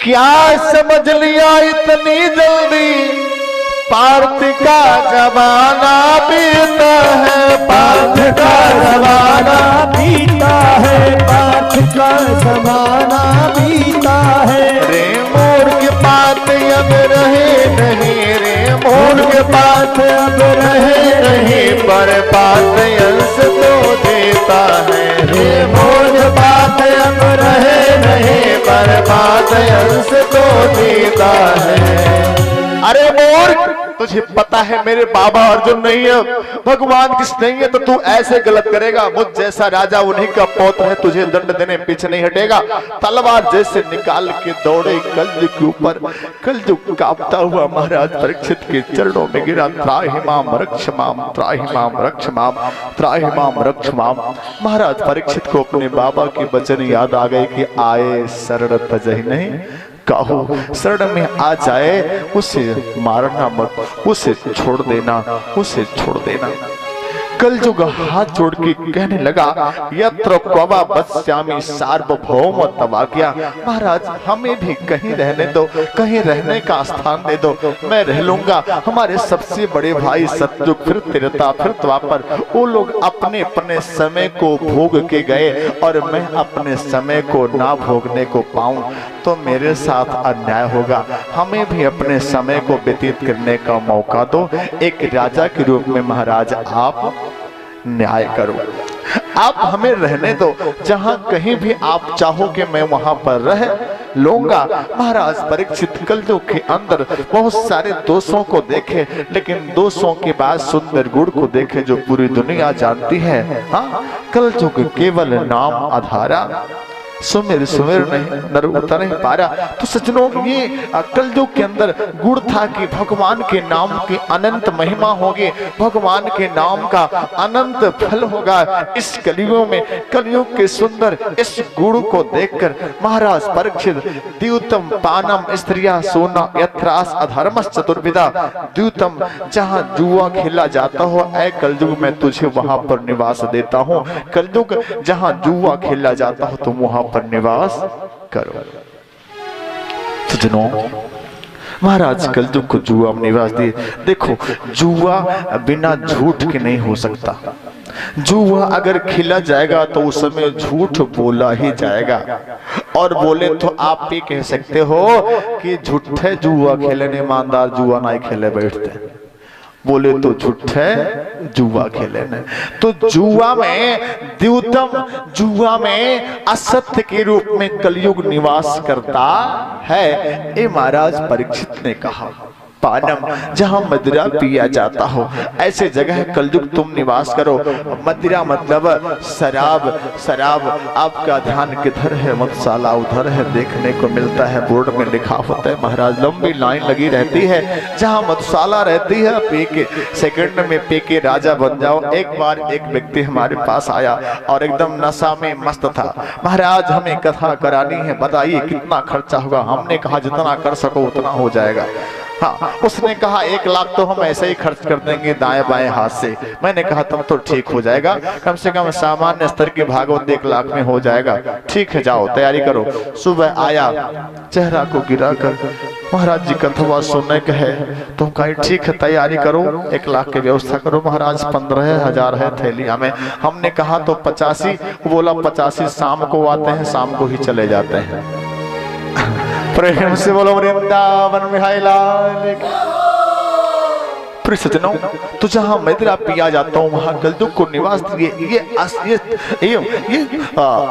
क्या समझ लिया इतनी जल्दी, पार्थ का जमाना बीता है, पार्थ का जमाना बीता है, पार्थ का जमाना बीता है। रे मूर्ख बात अब रहे नहीं, रे मूर्ख बात अब रहे नहीं, पर बात अंश तो देता है। रे मूर्ख बात अब रहे नहीं, पर बात अंश तो देता है। अरे मूर्ख, तुझे पता है मेरे बाबा अर्जुन नहीं है, भगवान कृष्ण नहीं है, तो तू ऐसे गलत करेगा। मुझ जैसा राजा उन्हीं का पौत्र है, तुझे दंड देने पीछे नहीं हटेगा। तलवार जैसे निकाल के दौड़े कलयुग के ऊपर, कलयुग कांपता हुआ महाराज परीक्षित के चरणों में गिरा। त्राहिमाम रक्षमाम, त्राहिमाम रक्षमाम, त्राहिमाम रक्षमाम। महाराज परीक्षित को अपने बाबा के वचन याद आ गए कि आए शरण तजहि नहीं, कहो शरण में आ जाए उसे मारना मत, उसे छोड़ देना, उसे छोड़ देना। कलयुग हाथ जोड़ के कहने लगा, यत्र क्ववा बत्स्यामि सार्वभौम तवाज्ञा। महाराज हमें भी कहीं रहने दो, कहीं रहने का स्थान दे दो, मैं रह लूंगा। हमारे सबसे बड़े भाई सतयुग, फिर त्रेता, फिर द्वापर, वो लोग अपने अपने समय को भोग के गए और मैं अपने समय को ना भोगने को पाऊं तो मेरे साथ अन्याय होगा। हमें भी अपने समय को व्यतीत करने का मौका दो। एक राजा के रूप में महाराज आप न्याय करो, आप हमें रहने दो, जहां कहीं भी आप चाहो कि मैं वहां पर रह लूंगा। महाराज परीक्षित कलयुग के अंदर बहुत सारे दोषों को देखे, लेकिन दोषों के बाद सुंदर गुण को देखे जो पूरी दुनिया जानती है। हाँ, कलयुग केवल नाम आधारा, सुमिर सुमिर नहीं नर उतर नहीं पारा। तो सज्जनों, ये कलयुग के अंदर गुण था कि भगवान के नाम की अनंत महिमा होगी, भगवान के नाम का अनंत फल होगा। इस कलयुग में, कलयुग के सुंदर इस गुण को देखकर महाराज परीक्षित, द्यूतम पानम स्त्रिया सोना यथरास अधर्मस चतुर्विदा, द्यूतम जहाँ जुआ खेला जाता हो, ऐ कलयुग में तुझे वहां पर निवास देता हूँ। कलयुग जहाँ जुआ खेला जाता हो तुम वहां पर निवास करो। सज्जनों, महाराज कलयुग को जुआ में निवास दिए। देखो, जुआ बिना झूठ के नहीं हो सकता। जुआ अगर खेला जाएगा तो उस समय झूठ बोला ही जाएगा, और बोले तो आप भी कह सकते हो कि झूठे जुआ खेले, ईमानदार जुआ नहीं खेले बैठते, बोले तो झूठे जुआ खेले ने। तो जुआ में द्यूतम, जुआ में असत्य के रूप में कलयुग निवास करता है। ये महाराज परीक्षित ने कहा, पानम जहां मदिरा पिया जाता हो ऐसे जगह कलयुग तुम निवास करो। मदिरा मतलब शराब, शराब आपका ध्यान किधर है, मधुशाला उधर है, देखने को मिलता है, बोर्ड में लिखा होता है। महाराज लंबी लाइन लगी रहती है, जहां मधुशाला रहती है पी के सेकंड में पी के राजा बन जाओ। एक बार एक व्यक्ति हमारे पास आया और एकदम नशा में मस्त था। महाराज हमें कथा करानी है, बताइए कितना खर्चा होगा। हमने कहा जितना कर सको उतना हो जाएगा। हाँ, उसने कहा 1 लाख तो हम ऐसे ही खर्च कर देंगे दाएं बाएं हाथ से। मैंने कहा तब तो ठीक हो जाएगा, कम से कम सामान्य स्तर की भागवत 1 लाख में हो जाएगा। ठीक है, जाओ तैयारी करो। सुबह आया, चेहरा को गिरा कर महाराज जी कथवा सुनने के है, तुम कहीं ठीक है तैयारी करो, 1 लाख की व्यवस्था करो। महाराज 15,000 है थैलिया में। हमने कहा तो 85, बोला 85 शाम को आते हैं, शाम को ही चले जाते हैं। प्रेम से बोलो वृंदावन बिहारी लाल। फिर सजनों, तो जहां मदिरा पिया जाता हूं वहां कलयुग को निवास दिए। ये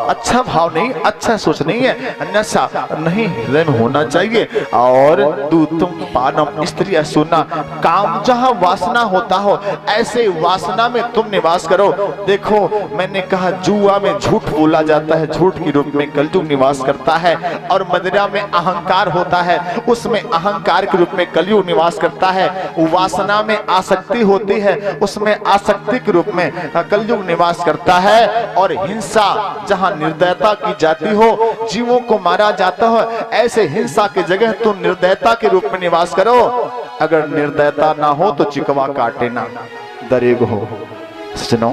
अच्छा भाव नहीं, अच्छा सोच नहीं है, नशा नहीं हृदय में होना चाहिए। और दूतम पानम स्त्रियां सुना, काम जहां वासना होता हो ऐसे वासना में तुम निवास करो। देखो मैंने कहा जुआ में झूठ बोला जाता है, झूठ के रूप में कलयुग निवास करता है। और मदिरा में अहंकार होता है, उसमें अहंकार के रूप में कलयुग निवास करता है। वासना में आसक्ति होती है, उसमें आसक्ति के रूप में कलयुग निवास करता है। और हिंसा जहां निर्दयता की जाती हो, जीवों को मारा जाता हो, ऐसे हिंसा की जगह तुम निर्दयता के रूप में निवास करो। अगर निर्दयता ना हो तो चिकवा काटे ना दरेग हो। सुनो,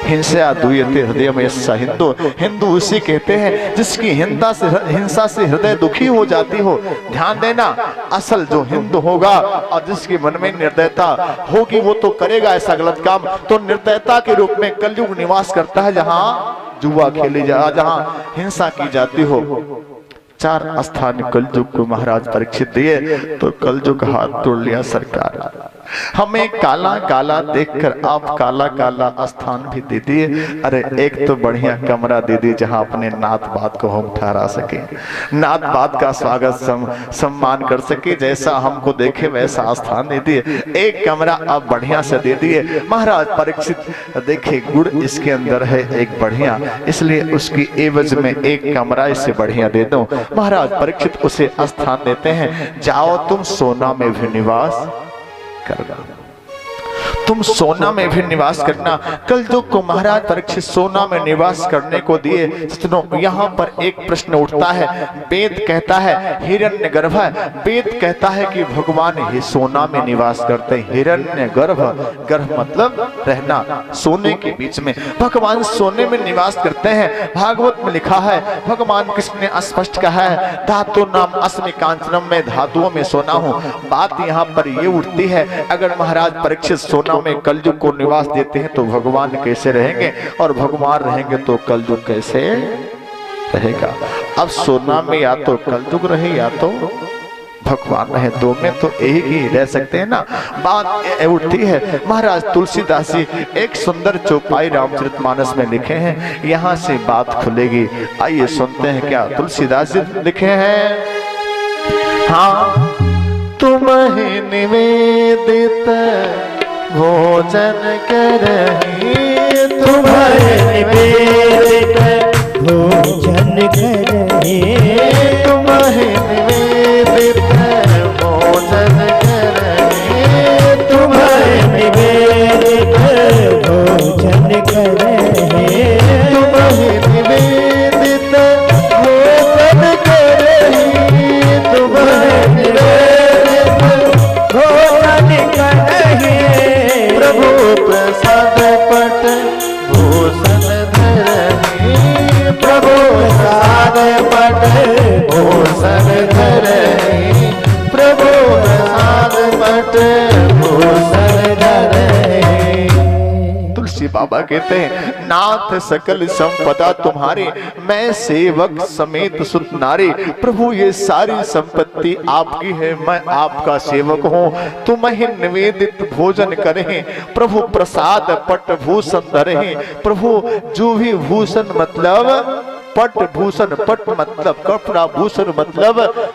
हिंसा दुयते हृदय में हिंदू, हिंदू उसी कहते हैं जिसकी हिंसा से हृदय दुखी हो जाती हो। ध्यान देना, असल जो हिंदू होगा और जिसके मन में निर्दयता होगी वो तो करेगा ऐसा गलत काम। तो निर्दयता के रूप में कलयुग निवास करता है जहां जुआ खेली जा, जहां हिंसा की जाती हो। 4 स्थान कलयुग को महाराज परीक्षित दिए तो कलयुग हाथ तोड़ लिया सरकार। हमें काला काला देखकर आप काला काला स्थान भी दे दिए। अरे एक तो बढ़िया कमरा दे दिए जहां अपने नात बात को हम ठहरा सके, नात बात का स्वागत सम्मान कर सके, जैसा हमको देखे वैसा स्थान दे दिए। एक कमरा आप बढ़िया से दे दिए। महाराज परीक्षित देखे गुड़ इसके अंदर है एक बढ़िया, इसलिए उसकी एवज में एक कमरा इससे बढ़िया दे दो। महाराज परीक्षित उसे स्थान देते हैं, जाओ तुम सोना में भी निवास करना, तुम सोना में भी निवास करना। कलयुग को महाराज परीक्षित सोना में निवास करने को दिए। सुनो, यहाँ पर एक प्रश्न उठता है। वेद कहता है हिरण्य गर्भ, वेद कहता है कि भगवान ही सोना में निवास करते हैं। हिरण्य गर्भ, गर्भ मतलब रहना, सोने के बीच में भगवान सोने में निवास करते हैं। भागवत में लिखा है, भगवान कृष्ण ने स्पष्ट कहा है, धातु नाम अस्मि कांचनम, में धातुओं में सोना हूँ। बात यहाँ पर ये उठती है, अगर महाराज परीक्षित सोना में कलयुग को निवास देते हैं तो भगवान कैसे रहेंगे, और भगवान रहेंगे तो कलयुग कैसे रहेगा। अब सोना में या तो कलयुग रहे या तो भगवान रहे, दो में तो एक ही रह सकते हैं ना। बात उठती है, महाराज तुलसीदास जी एक सुंदर चौपाई रामचरितमानस में लिखे हैं, यहाँ से बात खुलेगी। आइए सुनते हैं क्या तुलसीदास जी लिखे हैं। हाँ, तुम्हें निवेदित भोजन करही, तुम्हें निवेदित भोजन करही, तुम्हें निवेदित भोजन करही, तुम्हें निवेदित भोजन करही, तुम्हें निवेदित भोजन करही, तुम्हें निवेदित भोजन करही, प्रभु प्रसाद पट भूषण धरही, प्रभु प्रसाद पट भूषण धरही, प्रभु प्रसाद पट भूषण धरही। तुलसी बाबा कहते हैं, नाथ सकल संपदा तुम्हारी, मैं सेवक समेत सुत नारी। प्रभु ये सारी संपत्ति आपकी है, मैं आपका सेवक हूँ। तुम्हें निवेदित भोजन करें, प्रभु प्रसाद पट भूषण धरें। प्रभु जो भी भूषण मतलब पट भूषण, पट मतलब कपड़ा, भूषण मतलब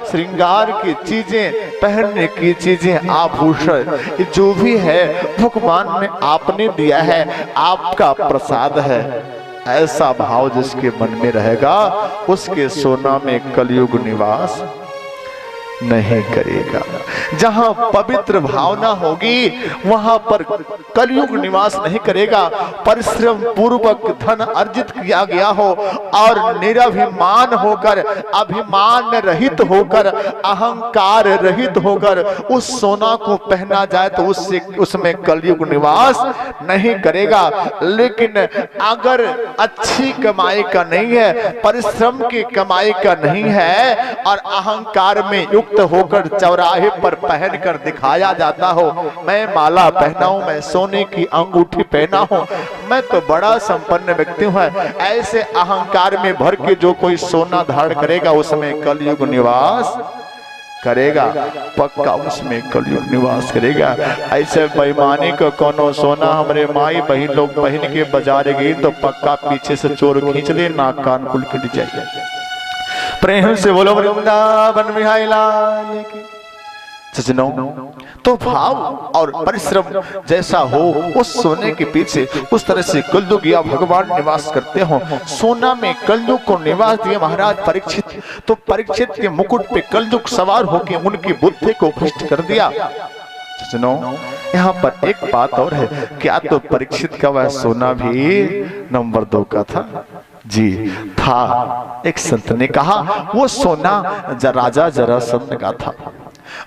श्रृंगार की चीजें, पहनने की चीजें, आभूषण, जो भी है भगवान ने आपने दिया है, आपका प्रसाद है। ऐसा भाव जिसके मन में रहेगा उसके सोना में कलयुग निवास नहीं करेगा। जहां पवित्र भावना होगी वहां पर कलयुग निवास नहीं करेगा। परिश्रम पूर्वक धन अर्जित किया गया हो और निरभिमान होकर, अभिमान रहित होकर, अहंकार रहित होकर उस सोना को पहना जाए तो उससे उसमें कलयुग निवास नहीं करेगा। लेकिन अगर अच्छी कमाई का नहीं है, परिश्रम की कमाई का नहीं है और अहंकार में युक्त होकर चौराहे पर पहनकर दिखाया जाता हो, मैं माला पहना हूं, मैं सोने की अंगूठी पहना हूं, मैं तो बड़ा संपन्न व्यक्ति हूं, ऐसे अहंकार में भर के जो कोई सोना धारण करेगा उसमें कलयुग निवास करेगा पक्का उसमें कलयुग निवास करेगा। ऐसे बेईमानी को कोनो सोना हमरे माई बहन लोग बहन के बाजार गई तो पक्का पीछे से चोर खींच ले, नाक कान खुल के जाए। प्रेम से बोलो वृंदावन बिहारी लाल की। सजनों, तो भाव और परिश्रम जैसा हो उस सोने के पीछे उस तरह से कलयुग या भगवान निवास करते हो। सोना में कलयुग को निवास दिया महाराज परीक्षित, तो परीक्षित के मुकुट पे कलयुग सवार होकर उनकी बुद्धि को भ्रष्ट कर दिया। सजनों, यहाँ पर एक बात और है, क्या तो परीक्षित का वह सोना भी नंबर 2 का था? जी था। एक संत ने कहा वो सोना राजा जरासंध का था।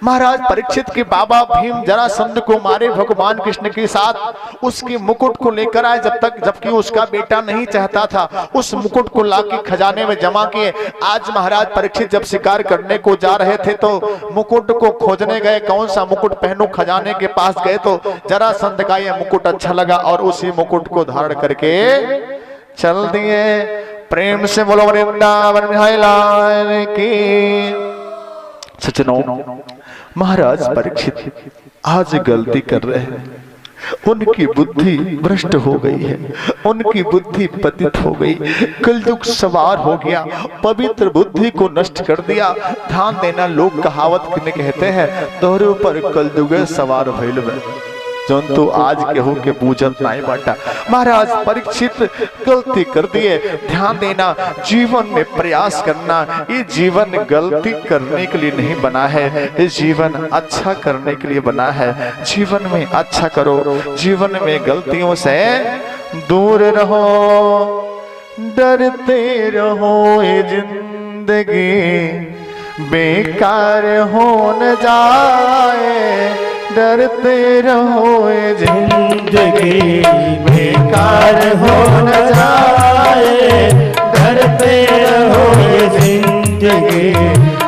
महाराज परीक्षित के बाबा भीम जरासंध को मारे भगवान कृष्ण के साथ, उसके मुकुट को लेकर आए जबकि उसका बेटा नहीं चाहता था। उस मुकुट को लाके खजाने में जमा किए। आज महाराज परीक्षित जब शिकार करने को जा रहे थे तो मुकुट को खोजने गए, कौन सा मुकुट पहनूं, खजाने के पास गए तो जरासंध का यह मुकुट अच्छा लगा और उसी मुकुट को धारण करके चल दिए। प्रेम से बोलो वृंदावन बिहारी लाल की। सजनों, महाराज परीक्षित आज गलती कर रहे हैं, उनकी बुद्धि भ्रष्ट हो गई है, उनकी बुद्धि पतित हो गई, कलयुग सवार हो गया, पवित्र बुद्धि को नष्ट कर दिया। ध्यान देना, लोग कहावत में कहते हैं तोहरे ऊपर कलयुग सवार भइल बा, जौन तो आज केहू के बूझत नहीं बाटा। महाराज परीक्षित गलती कर दिए। ध्यान देना, जीवन में प्रयास करना, ये जीवन गलती करने के लिए नहीं बना है, ये जीवन अच्छा करने के लिए बना है। जीवन में अच्छा करो, जीवन में गलतियों से दूर रहो, डरते रहो ये जिंदगी बेकार हो न जाए, डरते रहो ये जिंदगी बेकार हो न जाए, डरते रहो ये जिंदगी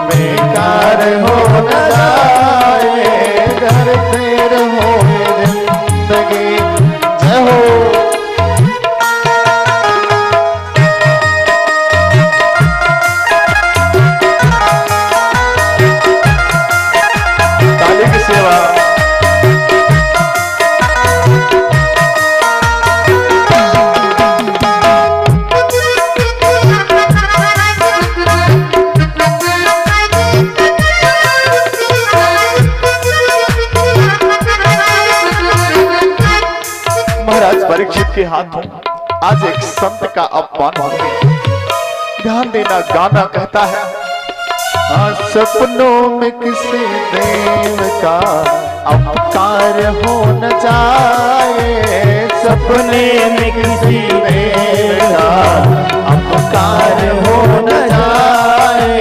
बेकार हो न जाए, डरते रहो ये जिंदगी। जय हो। ताली की सेवा। परीक्षित के हाथों आज एक संत का अपमान हो गया। ध्यान देना, गाना कहता है सपनों में किसी देव का अपकार हो न जाए, सपने में किसी देव का अपकार हो न जाए,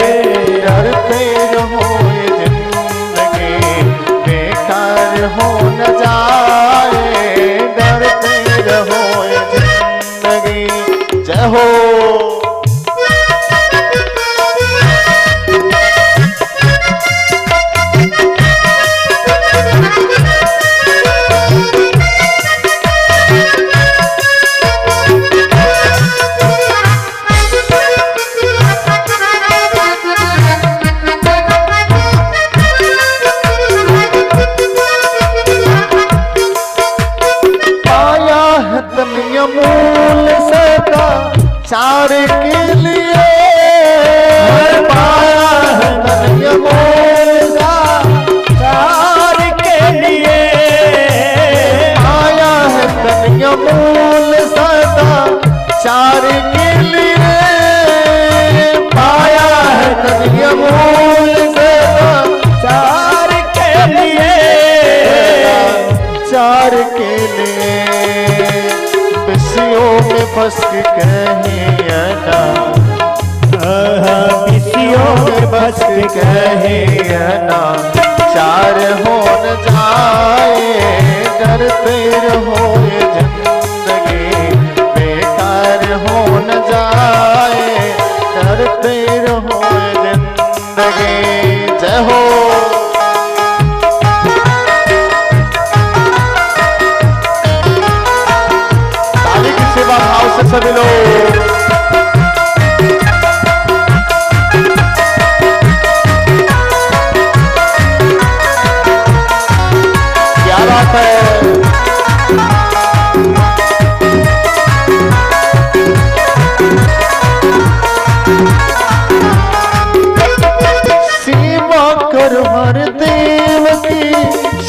डरते रहो ये जिंदगी बेकार हो न जाए, डरते रहो ये जिंदगी। जय हो। मूल सदा चार के लिए पाया है, मूल चार के लिए पाया है, मूल सदा चार के लिए पाया है, मूल सदा चार के लिए, चार के लिए में फंस के कहीं आना, किसियों में फंस के कहीं आना, चार हो न जाए, डरते रहो ये जिंदगी बेकार हो न जाए, डरते रहो ये जिंदगी। जय हो। भाव से सभी लोग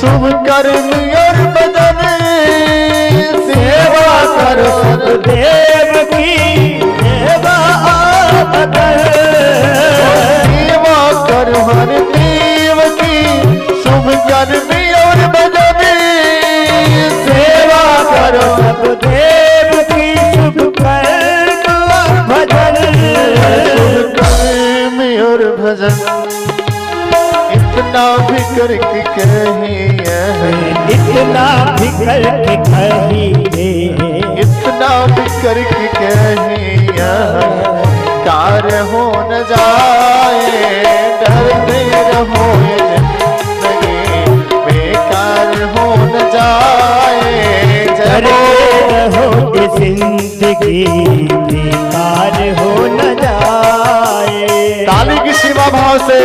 शुभ कर्म और बदन सेवा करो देव की सेवा बदल सेवा करो हर देव की शुभ कर्म और बदन सेवा करो सब देव की शुभ कर्म और भजन कर्म और भजन इतना भी करके कहिए इतना भी करके कहिए इतना भी करके कहिए कार्य हो न जाए डरते रहो ये जिंदगी बेकार हो न जाए डरते रहो ये जिंदगी बेकार हो न जाए। ताली की सीमा भाव से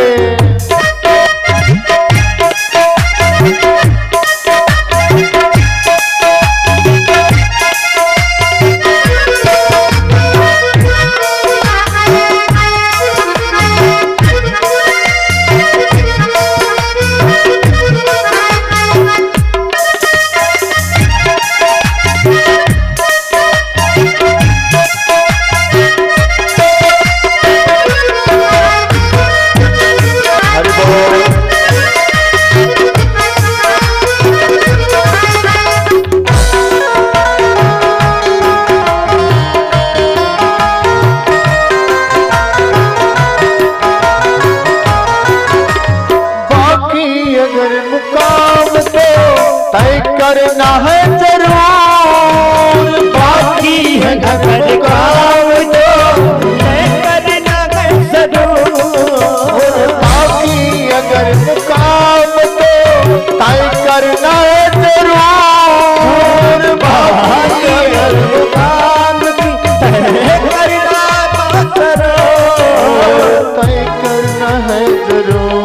करना है जरूर बाकी है घर काम जो करना है जरूर बाकी अगर मुकाम तो तय करना है जरूर बाकी अगर मुकाम की तय करना है जरूर